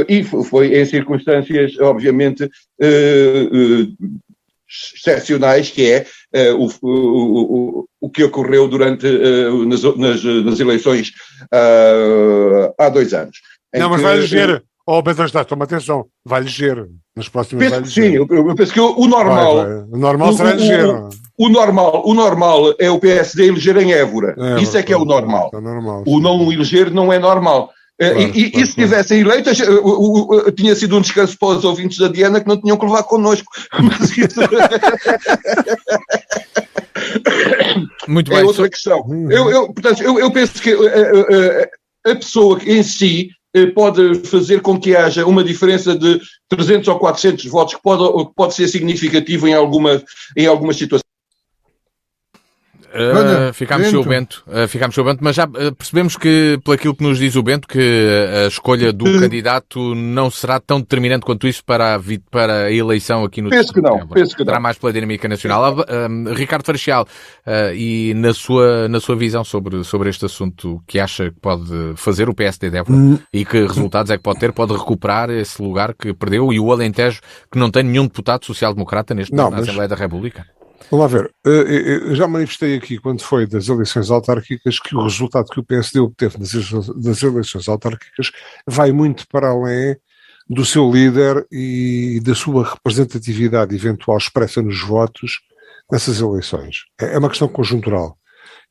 [SPEAKER 3] e foi em circunstâncias, obviamente, excepcionais, que é o que ocorreu nas eleições há 2 anos.
[SPEAKER 5] Não, mas vai ligeiro. Beto Anastácio, toma atenção, vai ligeiro. Nas próximas vai ligeiro.
[SPEAKER 3] Sim, eu penso que o normal...
[SPEAKER 5] O normal será ligeiro.
[SPEAKER 3] O normal é o PSD eleger em Évora. Isso é que é o normal. O não eleger não é normal. E se tivessem eleito, tinha sido um descanso para os ouvintes da Diana que não tinham que levar connosco. Mas isso...
[SPEAKER 2] Muito bem.
[SPEAKER 3] É outra questão. Portanto, eu penso que a pessoa em si pode fazer com que haja uma diferença de 300 ou 400 votos que pode ser significativo em algumas situações.
[SPEAKER 2] Ficámos sem o Bento, mas já percebemos que, por aquilo que nos diz o Bento, que a escolha do candidato não será tão determinante quanto isso para a eleição aqui no
[SPEAKER 3] Penso que não.
[SPEAKER 2] Será mais pela dinâmica nacional. Ricardo Farachial, e na sua visão sobre este assunto, que acha que pode fazer o PSD de Évora e que resultados é que pode ter? Pode recuperar esse lugar que perdeu, e o Alentejo, que não tem nenhum deputado social-democrata na Assembleia da República?
[SPEAKER 5] Vamos lá ver, eu já manifestei aqui, quando foi das eleições autárquicas, que o resultado que o PSD obteve das eleições autárquicas vai muito para além do seu líder e da sua representatividade eventual expressa nos votos nessas eleições. É uma questão conjuntural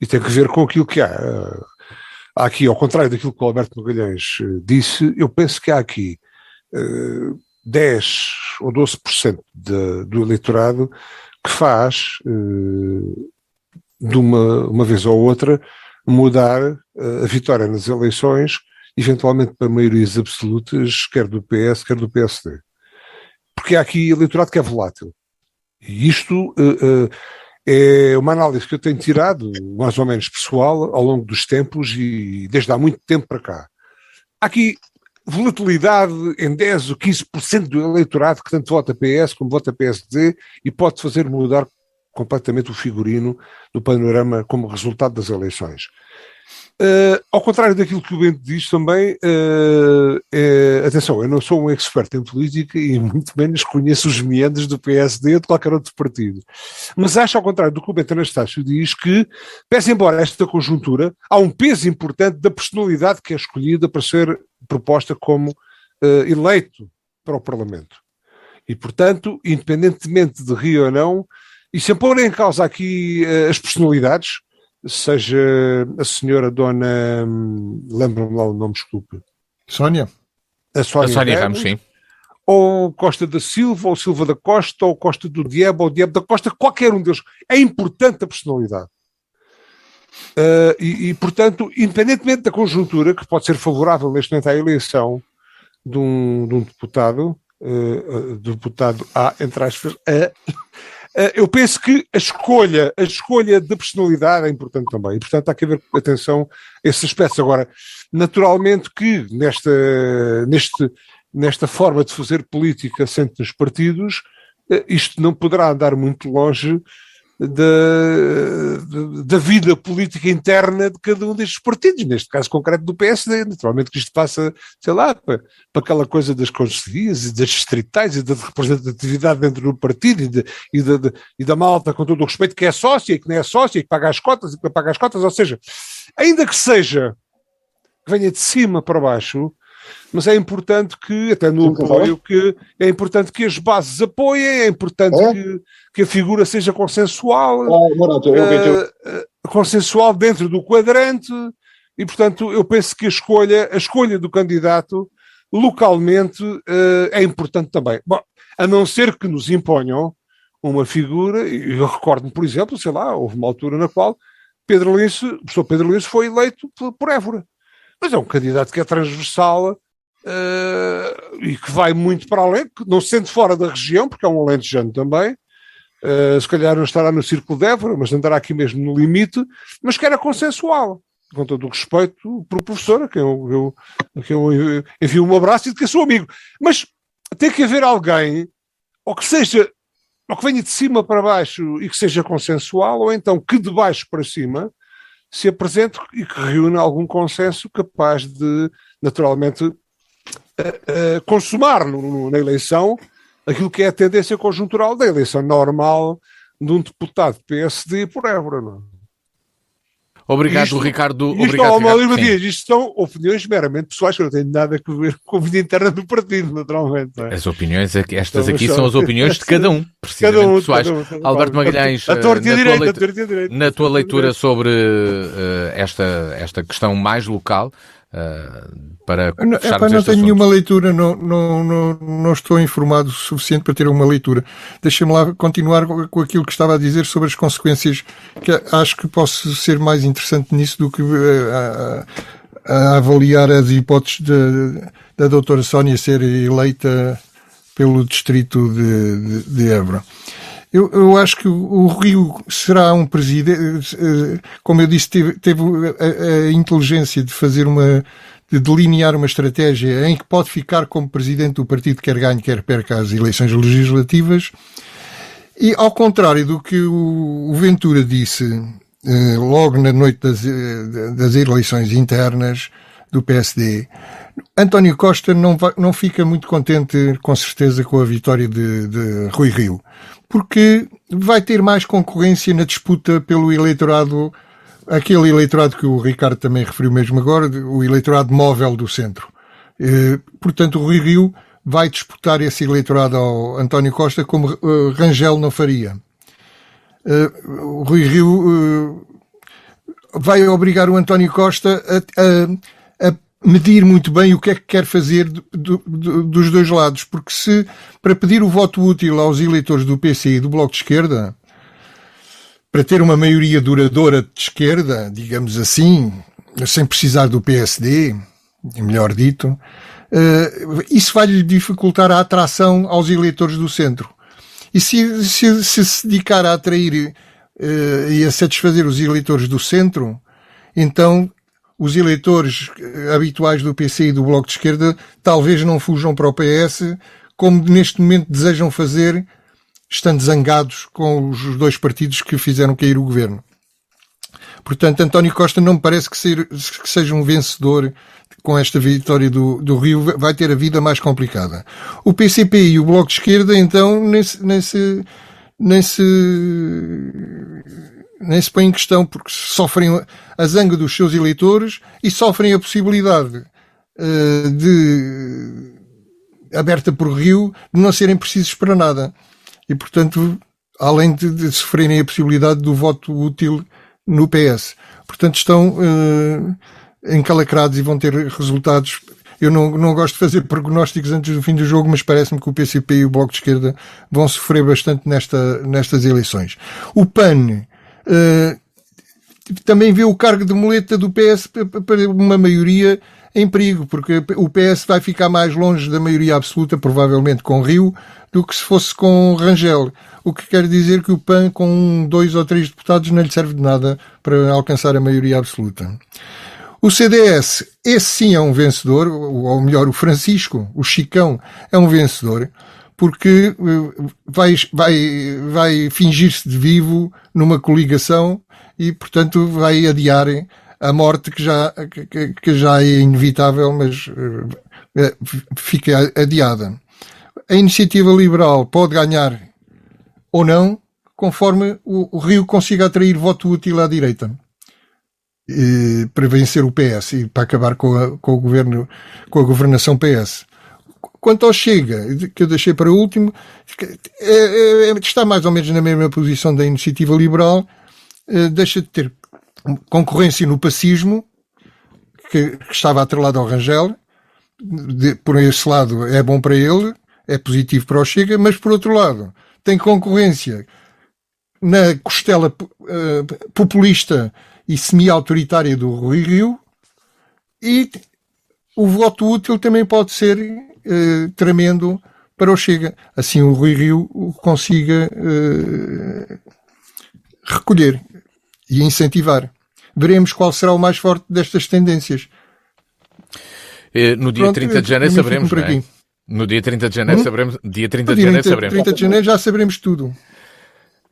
[SPEAKER 5] e tem que ver com aquilo que há. Há aqui, ao contrário daquilo que o Alberto Magalhães disse, eu penso que há aqui 10 ou 12% do eleitorado que faz, de uma vez ou outra, mudar a vitória nas eleições, eventualmente para maiorias absolutas, quer do PS, quer do PSD. Porque há aqui eleitorado que é volátil. E isto é uma análise que eu tenho tirado, mais ou menos pessoal, ao longo dos tempos e desde há muito tempo para cá. Há aqui volatilidade em 10 ou 15% do eleitorado que tanto vota PS como vota PSD e pode fazer mudar completamente o figurino do panorama como resultado das eleições. Ao contrário daquilo que o Bento diz também, atenção, eu não sou um expert em política e muito menos conheço os meandros do PSD ou de qualquer outro partido. Mas acho, ao contrário do que o Bento Anastácio diz, que, pese embora esta conjuntura, há um peso importante da personalidade que é escolhida para ser proposta como eleito para o Parlamento. E, portanto, independentemente de Rio ou não, e sem pôr em causa aqui as personalidades, seja a senhora Dona, lembra-me lá o nome, desculpe.
[SPEAKER 4] Sónia?
[SPEAKER 5] A Sónia
[SPEAKER 2] Ramos, sim.
[SPEAKER 5] Ou Costa da Silva, ou Silva da Costa, ou Costa do Diabo, ou Diabo da Costa, qualquer um deles. É importante a personalidade. Portanto, independentemente da conjuntura, que pode ser favorável neste momento à eleição de um deputado, entre aspas, eu penso que a escolha da personalidade é importante também, e portanto há que haver atenção a esses aspectos. Agora, naturalmente que nesta forma de fazer política assente nos partidos, isto não poderá andar muito longe da vida política interna de cada um destes partidos, neste caso concreto do PSD. Naturalmente que isto passa, sei lá, para aquela coisa das conselherias e das distritais e da representatividade dentro do partido e da malta, com todo o respeito, que é sócia e que não é sócia e que paga as cotas e que não paga as cotas, ou seja, ainda que venha de cima para baixo, mas é importante que, até no apoio, que é importante que as bases apoiem, é importante que a figura seja consensual, consensual dentro do quadrante, e portanto eu penso que a escolha do candidato localmente é importante também. Bom, a não ser que nos imponham uma figura, e eu recordo-me, por exemplo, sei lá, houve uma altura na qual o professor Pedro Lins foi eleito por Évora. Mas é um candidato que é transversal e que vai muito para além, que não se sente fora da região, porque é um alentejano também, se calhar não estará no círculo de Évora, mas andará aqui mesmo no limite, mas que era consensual, com todo o respeito para o professor, a quem eu envio um abraço e de que sou amigo. Mas tem que haver alguém, ou que venha de cima para baixo e que seja consensual, ou então que de baixo para cima se apresente e que reúna algum consenso capaz de, naturalmente, consumar na eleição aquilo que é a tendência conjuntural da eleição normal de um deputado PSD por Évora. Não?
[SPEAKER 2] Obrigado, Ricardo.
[SPEAKER 5] Isto são opiniões meramente pessoais, que não têm nada a ver com a vida interna do partido, naturalmente. Não é?
[SPEAKER 2] As opiniões, estas aqui são as opiniões de cada um, precisamente pessoais. Alberto Magalhães, na tua leitura sobre esta questão mais local, para fecharmos
[SPEAKER 4] não
[SPEAKER 2] este
[SPEAKER 4] tenho
[SPEAKER 2] assunto.
[SPEAKER 4] nenhuma leitura, não estou informado o suficiente para ter uma leitura. Deixa-me lá continuar com aquilo que estava a dizer sobre as consequências, que acho que posso ser mais interessante nisso do que a avaliar as hipóteses da doutora Sónia ser eleita pelo distrito de Évora. Eu acho que o Rio será um presidente, como eu disse, teve a inteligência de delinear uma estratégia em que pode ficar como presidente do partido, quer ganhe, quer perca as eleições legislativas. E ao contrário do que o Ventura disse logo na noite das eleições internas do PSD, António Costa não fica muito contente, com certeza, com a vitória de Rui Rio, porque vai ter mais concorrência na disputa pelo eleitorado, aquele eleitorado que o Ricardo também referiu mesmo agora, o eleitorado móvel do centro. Portanto, o Rui Rio vai disputar esse eleitorado ao António Costa como Rangel não faria. O Rui Rio vai obrigar o António Costa a medir muito bem o que é que quer fazer dos dois lados, porque para pedir o voto útil aos eleitores do PC e do Bloco de Esquerda, para ter uma maioria duradoura de esquerda, digamos assim, sem precisar do PSD, melhor dito, isso vai-lhe dificultar a atração aos eleitores do centro. E se dedicar a atrair e a satisfazer os eleitores do centro, então os eleitores habituais do PC e do Bloco de Esquerda talvez não fujam para o PS, como neste momento desejam fazer, estando zangados com os dois partidos que fizeram cair o governo. Portanto, António Costa não me parece que seja um vencedor com esta vitória do Rio, vai ter a vida mais complicada. O PCP e o Bloco de Esquerda, então, nem se põe em questão, porque sofrem a zanga dos seus eleitores e sofrem a possibilidade aberta por Rio de não serem precisos para nada. E, portanto, além de sofrerem a possibilidade do voto útil no PS. Portanto, estão encalacrados e vão ter resultados. Eu não gosto de fazer prognósticos antes do fim do jogo, mas parece-me que o PCP e o Bloco de Esquerda vão sofrer bastante nestas eleições. O PAN também vê o cargo de muleta do PS para uma maioria em perigo, porque o PS vai ficar mais longe da maioria absoluta, provavelmente com Rio, do que se fosse com Rangel. O que quer dizer que o PAN, com 2 ou 3 deputados, não lhe serve de nada para alcançar a maioria absoluta. O CDS, esse sim é um vencedor, ou melhor, o Francisco, o Chicão, é um vencedor, porque vai fingir-se de vivo numa coligação e, portanto, vai adiar a morte que já é inevitável, mas fica adiada. A Iniciativa Liberal pode ganhar ou não, conforme o Rio consiga atrair voto útil à direita, para vencer o PS e para acabar com o governo, com a governação PS. Quanto ao Chega, que eu deixei para o último, está mais ou menos na mesma posição da Iniciativa Liberal, deixa de ter concorrência no pacismo, que estava atrelado ao Rangel. Por esse lado é bom para ele, é positivo para o Chega, mas por outro lado tem concorrência na costela populista e semi-autoritária do Rui Rio, e o voto útil também pode ser tremendo para o Chega. Assim o Rui Rio consiga recolher e incentivar. Veremos qual será o mais forte destas tendências.
[SPEAKER 2] No dia 30 de janeiro saberemos, não é? No dia 30 de janeiro saberemos. Dia 30 de janeiro saberemos.
[SPEAKER 4] 30 de janeiro já saberemos tudo.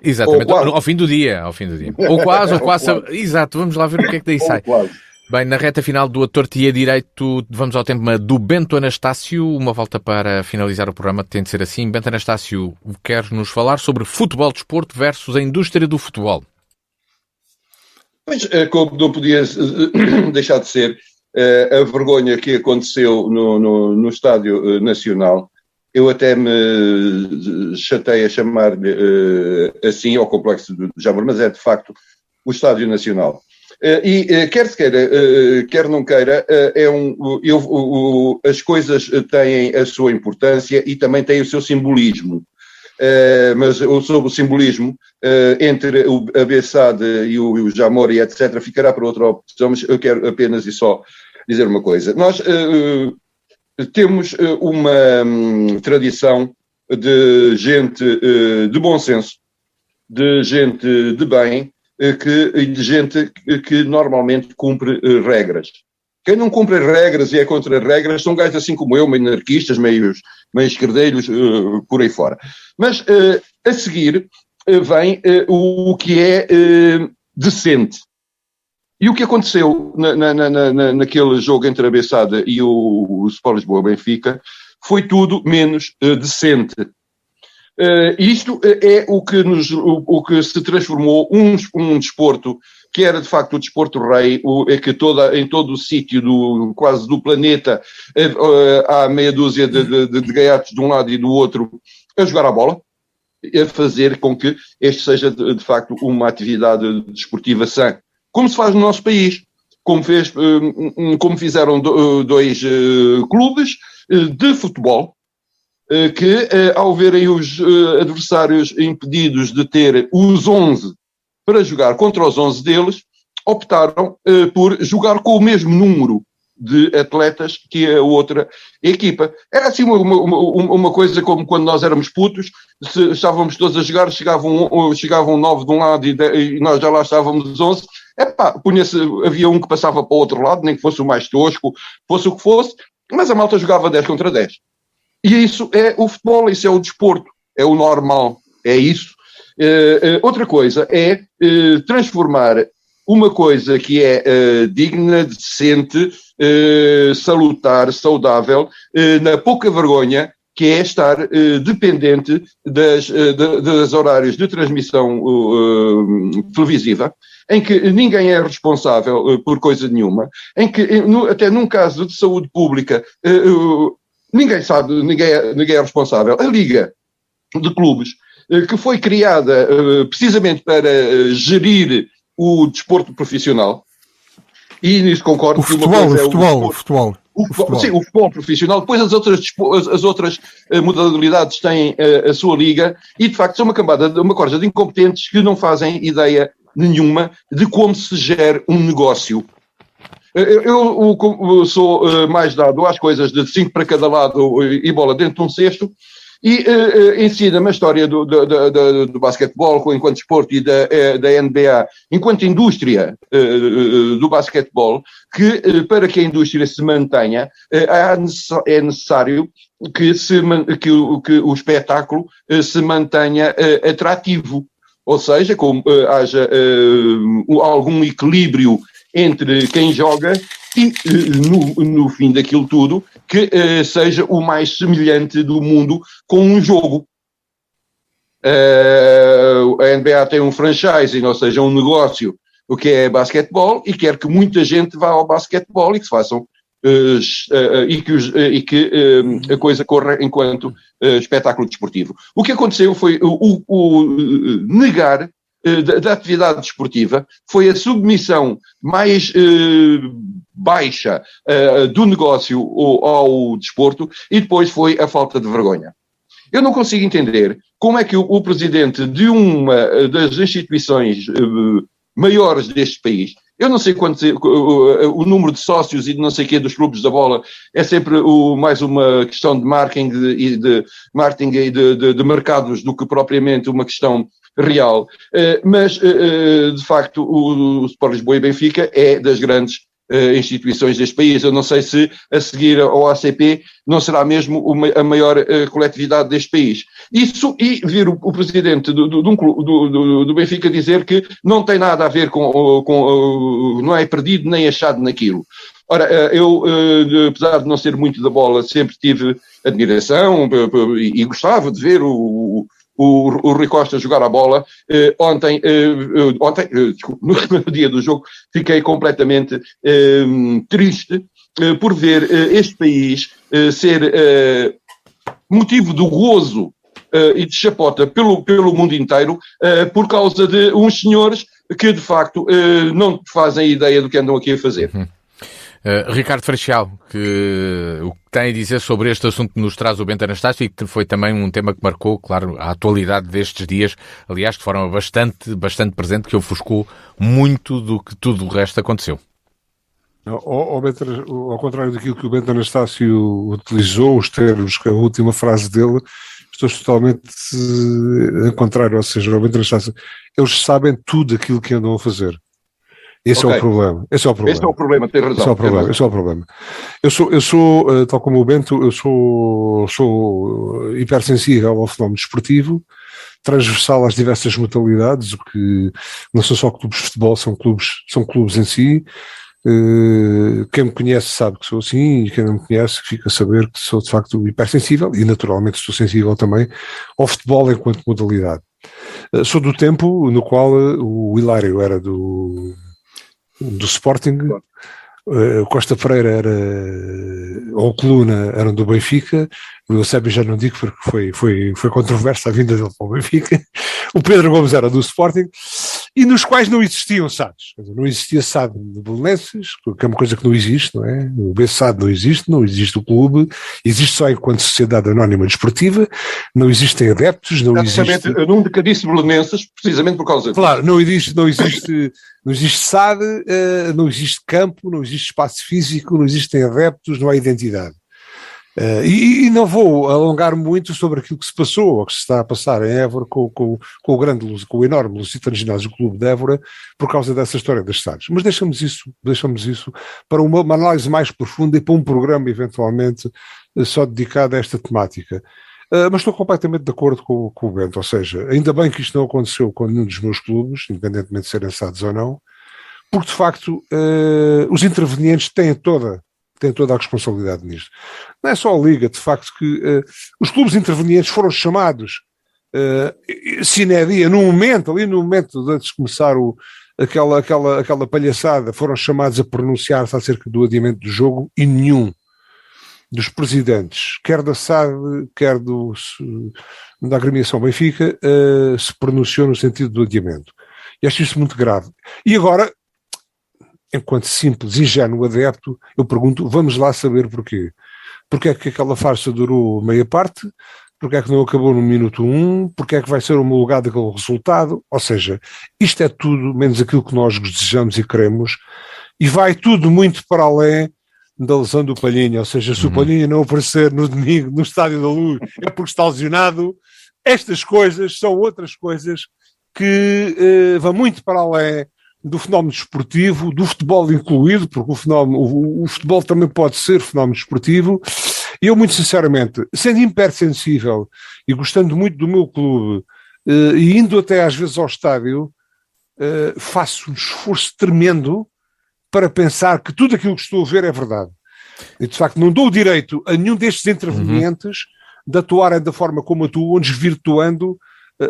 [SPEAKER 2] Exatamente, ao fim do dia. Ou quase. Exato, vamos lá ver o que é que daí sai. Bem, na reta final do A Torto e a Direito, vamos ao tema do Bento Anastácio. Uma volta para finalizar o programa, tem de ser assim. Bento Anastácio, quer nos falar sobre futebol desporto versus a indústria do futebol?
[SPEAKER 3] Pois, como não podia deixar de ser, a vergonha que aconteceu no Estádio Nacional, eu até me chatei a chamar-lhe assim ao Complexo do Jamor, mas é de facto o Estádio Nacional. Quer se queira, quer não queira, as coisas têm a sua importância e também têm o seu simbolismo. Mas sobre o simbolismo entre a Bessade e o Jamor e etc. ficará para outra opção, mas eu quero apenas e só dizer uma coisa. Nós temos uma tradição de gente de bom senso, de gente de bem, e de gente que normalmente cumpre regras. Quem não cumpre as regras e é contra as regras são gajos assim como eu, meio anarquistas, meio esquerdeiros, por aí fora. Mas a seguir vem o que é decente. E o que aconteceu naquele jogo entre a Bessada e o Sport Lisboa-Benfica foi tudo menos decente. Isto é o que se transformou um desporto que era de facto o desporto rei, é que em todo o sítio quase do planeta há meia dúzia de gaiatos de um lado e do outro a jogar a bola, a fazer com que este seja de facto uma atividade desportiva sã, como se faz no nosso país, como fizeram dois clubes de futebol, que ao verem os adversários impedidos de ter os 11 para jogar contra os 11 deles, optaram por jogar com o mesmo número de atletas que a outra equipa. Era assim uma coisa como quando nós éramos putos, estávamos todos a jogar, chegavam 9 de um lado e nós já lá estávamos 11, havia um que passava para o outro lado, nem que fosse o mais tosco, fosse o que fosse, mas a malta jogava 10 contra 10. E isso é o futebol, isso é o desporto, é o normal, é isso. Outra coisa é transformar uma coisa que é digna, decente, salutar, saudável, na pouca vergonha que é estar dependente das horários de transmissão televisiva, em que ninguém é responsável por coisa nenhuma, em que até num caso de saúde pública ninguém sabe, ninguém é responsável. A Liga de Clubes, que foi criada precisamente para gerir o desporto profissional, e nisso concordo.
[SPEAKER 4] O futebol.
[SPEAKER 3] Sim, o futebol profissional. Depois as outras modalidades têm a sua liga e, de facto, são uma corja de incompetentes que não fazem ideia nenhuma de como se gera um negócio. Eu sou mais dado às coisas de 5 para cada lado e bola dentro de um cesto, e ensina-me a história do basquetebol enquanto desporto e da NBA enquanto indústria do basquetebol, que para que a indústria se mantenha é necessário que o espetáculo se mantenha atrativo, ou seja, como haja algum equilíbrio entre quem joga e, no fim daquilo tudo, que seja o mais semelhante do mundo com um jogo. A NBA tem um franchising, ou seja, um negócio, o que é basquetebol, e quer que muita gente vá ao basquetebol e que se façam e que a coisa corra enquanto espetáculo desportivo. O que aconteceu foi o negar da atividade desportiva, foi a submissão mais baixa do negócio ao desporto, e depois foi a falta de vergonha. Eu não consigo entender como é que o presidente de uma das instituições maiores deste país, eu não sei quanto o número de sócios e de não sei o quê dos clubes da bola, é sempre mais uma questão de marketing e de mercados do que propriamente uma questão real, mas de facto o Sport Lisboa e Benfica é das grandes instituições deste país. Eu não sei se a seguir ao ACP não será mesmo a maior coletividade deste país. Isso, e vir o presidente do Benfica dizer que não tem nada a ver com não é perdido nem achado naquilo. Ora, eu, apesar de não ser muito da bola, sempre tive admiração e gostava de ver o Rui Costa jogar a bola. Ontem, no dia do jogo, fiquei completamente triste por ver este país ser motivo de gozo e de chapota pelo mundo inteiro por causa de uns senhores que, de facto, não fazem ideia do que andam aqui a fazer.
[SPEAKER 2] Ricardo Freixal, o que tem a dizer sobre este assunto que nos traz o Bento Anastácio, e que foi também um tema que marcou, claro, a atualidade destes dias, aliás, de forma bastante presente, que ofuscou muito do que tudo o resto aconteceu.
[SPEAKER 5] Ao contrário daquilo que o Bento Anastácio utilizou, os termos, a última frase dele, estou totalmente a contrário, ou seja, o Bento Anastácio, eles sabem tudo aquilo que andam a fazer. Esse é o problema. Esse é o problema, tem razão. Esse é o problema. Eu sou, tal como o Bento, eu sou hipersensível ao fenómeno desportivo, transversal às diversas modalidades, o que não são só clubes de futebol, são clubes em si. Quem me conhece sabe que sou assim, e quem não me conhece fica a saber que sou de facto hipersensível, e naturalmente estou sensível também ao futebol enquanto modalidade. Sou do tempo no qual o Hilário era do Sporting, o Costa Pereira ou o Coluna eram do Benfica, o Eusébio já não digo porque foi controversa a vinda dele para o Benfica, o Pedro Gomes era do Sporting, e nos quais não existiam SADs. Não existia SAD de Belenenses, que é uma coisa que não existe, não é? O BSAD não existe o clube, existe só enquanto Sociedade Anónima Desportiva, não existem adeptos, não existe...
[SPEAKER 3] Eu nunca disse Belenenses, precisamente por causa disso.
[SPEAKER 5] Claro, não existe SAD, não existe campo, não existe espaço físico, não existem adeptos, não há identidade. E não vou alongar muito sobre aquilo que se passou, ou que se está a passar em Évora com o enorme Lusitano Ginásio Clube de Évora, por causa dessa história das SADs. Mas deixamos isso para uma análise mais profunda e para um programa, eventualmente, só dedicado a esta temática. Mas estou completamente de acordo com o Bento, ou seja, ainda bem que isto não aconteceu com nenhum dos meus clubes, independentemente de serem SADs ou não, porque de facto os intervenientes têm toda a responsabilidade nisto. Não é só a Liga, de facto que os clubes intervenientes foram chamados sine die, no momento antes de começar aquela palhaçada, foram chamados a pronunciar-se acerca do adiamento do jogo, e nenhum dos presidentes, quer da SAD, quer da agremiação Benfica, se pronunciou no sentido do adiamento. E acho isso muito grave. E agora, enquanto simples, ingênuo adepto, eu pergunto, vamos lá saber porquê. Porque é que aquela farsa durou meia parte? Porque é que não acabou no minuto 1? Porque é que vai ser homologado aquele resultado? Ou seja, isto é tudo menos aquilo que nós desejamos e queremos, e vai tudo muito para além da lesão do Palhinha. Ou seja, se o Palhinha não aparecer no domingo no Estádio da Luz é porque está lesionado. Estas coisas são outras coisas que vão muito para além do fenómeno desportivo, do futebol incluído, porque o futebol também pode ser fenómeno desportivo. E eu, muito sinceramente, sendo hipersensível e gostando muito do meu clube, e indo até às vezes ao estádio, faço um esforço tremendo para pensar que tudo aquilo que estou a ver é verdade. E, de facto, não dou o direito a nenhum destes intervenientes de atuarem da forma como atuam, desvirtuando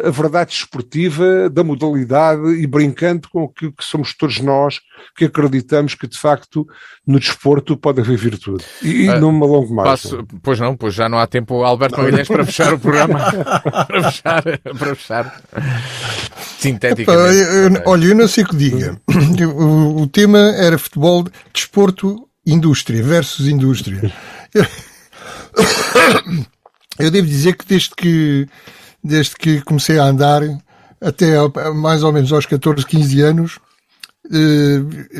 [SPEAKER 5] a verdade desportiva da modalidade e brincando com aquilo que somos todos nós, que acreditamos que, de facto, no desporto pode haver virtude. E não me alongo mais.
[SPEAKER 2] Pois já não há tempo, Alberto Magalhães, para fechar o programa. para fechar. Sinteticamente.
[SPEAKER 4] Olha, eu não sei o que diga. O tema era futebol, desporto, indústria versus indústria. Eu devo dizer que desde que comecei a andar, até mais ou menos aos 14, 15 anos,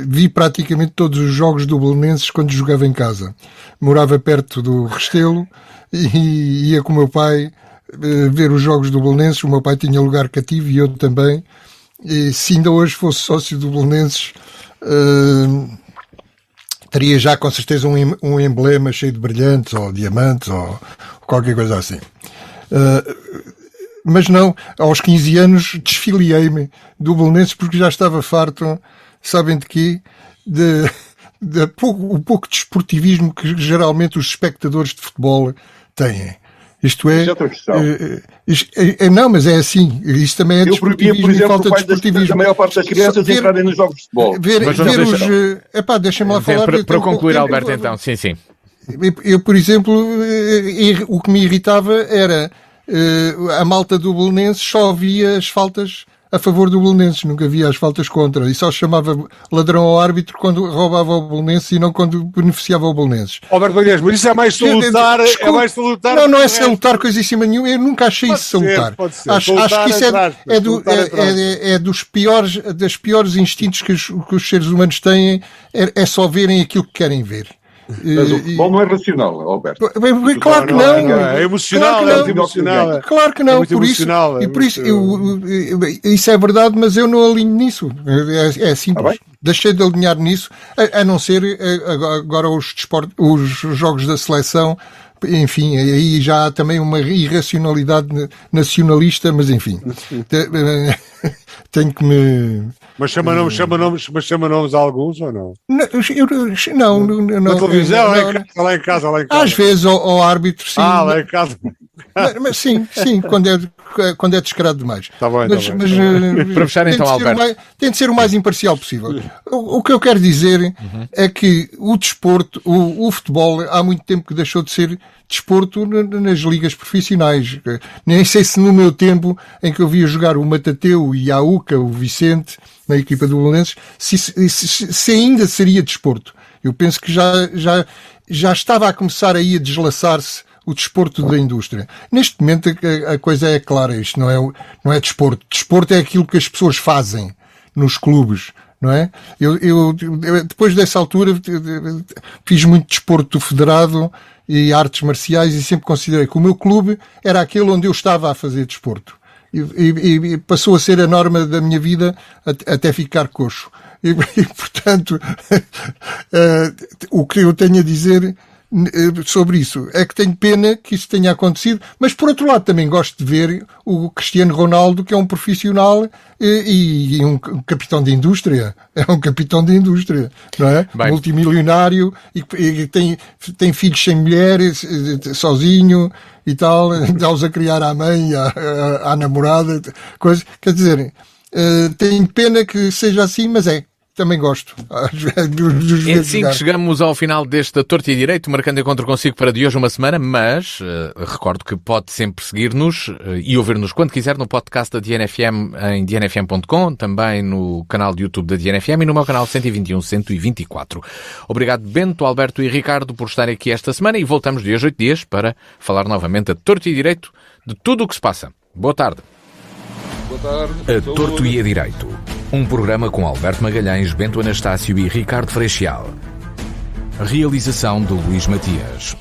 [SPEAKER 4] vi praticamente todos os jogos do Belenenses quando jogava em casa. Morava perto do Restelo e ia com o meu pai ver os jogos do Belenenses. O meu pai tinha lugar cativo e eu também. E se ainda hoje fosse sócio do Belenenses, teria já com certeza um emblema cheio de brilhantes ou diamantes ou qualquer coisa assim. Mas não, aos 15 anos desfiliei-me do Belenenses porque já estava farto, sabem de quê? O pouco desportivismo que geralmente os espectadores de futebol têm. Isto é... não, mas é assim. Isto também é desportivismo e falta de desportivismo.
[SPEAKER 3] A maior parte das crianças entrarem nos jogos de futebol.
[SPEAKER 4] Deixem-me lá falar.
[SPEAKER 2] Para concluir, Alberto, então. Sim.
[SPEAKER 4] Eu, por exemplo, o que me irritava era a malta do Belenenses só via as faltas a favor do Belenenses, nunca via as faltas contra, e só chamava ladrão ao árbitro quando roubava o Belenenses e não quando beneficiava o Belenenses.
[SPEAKER 5] Alberto Magalhães, mas isso é mais salutar.
[SPEAKER 4] Não é salutar coisíssima nenhuma, eu nunca achei isso salutar. Acho que isso das piores instintos que os seres humanos têm, é só verem aquilo que querem ver.
[SPEAKER 3] Mas o futebol não é racional, Alberto.
[SPEAKER 4] Claro que não.
[SPEAKER 5] É emocional,
[SPEAKER 4] Claro que não. Por isso, isso é verdade, mas eu não alinho nisso. É simples. Deixei de alinhar nisso, a não ser agora os jogos da seleção. Enfim, aí já há também uma irracionalidade nacionalista, mas enfim. Tenho que me...
[SPEAKER 5] Mas chama nomes a alguns ou não?
[SPEAKER 4] Não.
[SPEAKER 5] Na televisão, lá em casa.
[SPEAKER 4] Às vezes ao árbitro, sim.
[SPEAKER 5] Lá em casa.
[SPEAKER 4] Mas sim, quando é descarado demais.
[SPEAKER 5] Tá bem.
[SPEAKER 2] Para fechar então, Alberto.
[SPEAKER 4] Tem de ser o mais imparcial possível. O que eu quero dizer é que o desporto, o futebol, há muito tempo que deixou de ser desporto nas ligas profissionais. Nem sei se no meu tempo em que eu via jogar o Matateu e a Uca, o Vicente, na equipa do Belenenses, se ainda seria desporto. Eu penso que já estava a começar aí a deslaçar-se o desporto da indústria. Neste momento a coisa é clara, isto não é desporto. Desporto é aquilo que as pessoas fazem nos clubes, não é? Eu depois dessa altura fiz muito desporto federado e artes marciais e sempre considerei que o meu clube era aquele onde eu estava a fazer desporto. E passou a ser a norma da minha vida até ficar coxo. E portanto, o que eu tenho a dizer sobre isso. É que tenho pena que isso tenha acontecido, mas por outro lado também gosto de ver o Cristiano Ronaldo, que é um profissional e um capitão de indústria. É um capitão de indústria, não é?
[SPEAKER 2] Bem,
[SPEAKER 4] multimilionário e tem filhos sem mulher, sozinho e tal, dá-os a criar à mãe, à namorada, coisa. Quer dizer, tenho pena que seja assim, mas também gosto.
[SPEAKER 2] É assim que chegamos ao final deste Torto e Direito, marcando encontro consigo para de hoje uma semana, mas recordo que pode sempre seguir-nos e ouvir-nos quando quiser no podcast da DNFM em dnfm.com, também no canal de YouTube da DNFM e no meu canal 121-124. Obrigado Bento, Alberto e Ricardo por estarem aqui esta semana e voltamos de hoje 8 dias para falar novamente a Torto e Direito de tudo o que se passa. Boa tarde.
[SPEAKER 3] Boa tarde.
[SPEAKER 1] A Torto e a Direito. Um programa com Alberto Magalhães, Bento Anastácio e Ricardo Freixal. Realização de Luís Matias.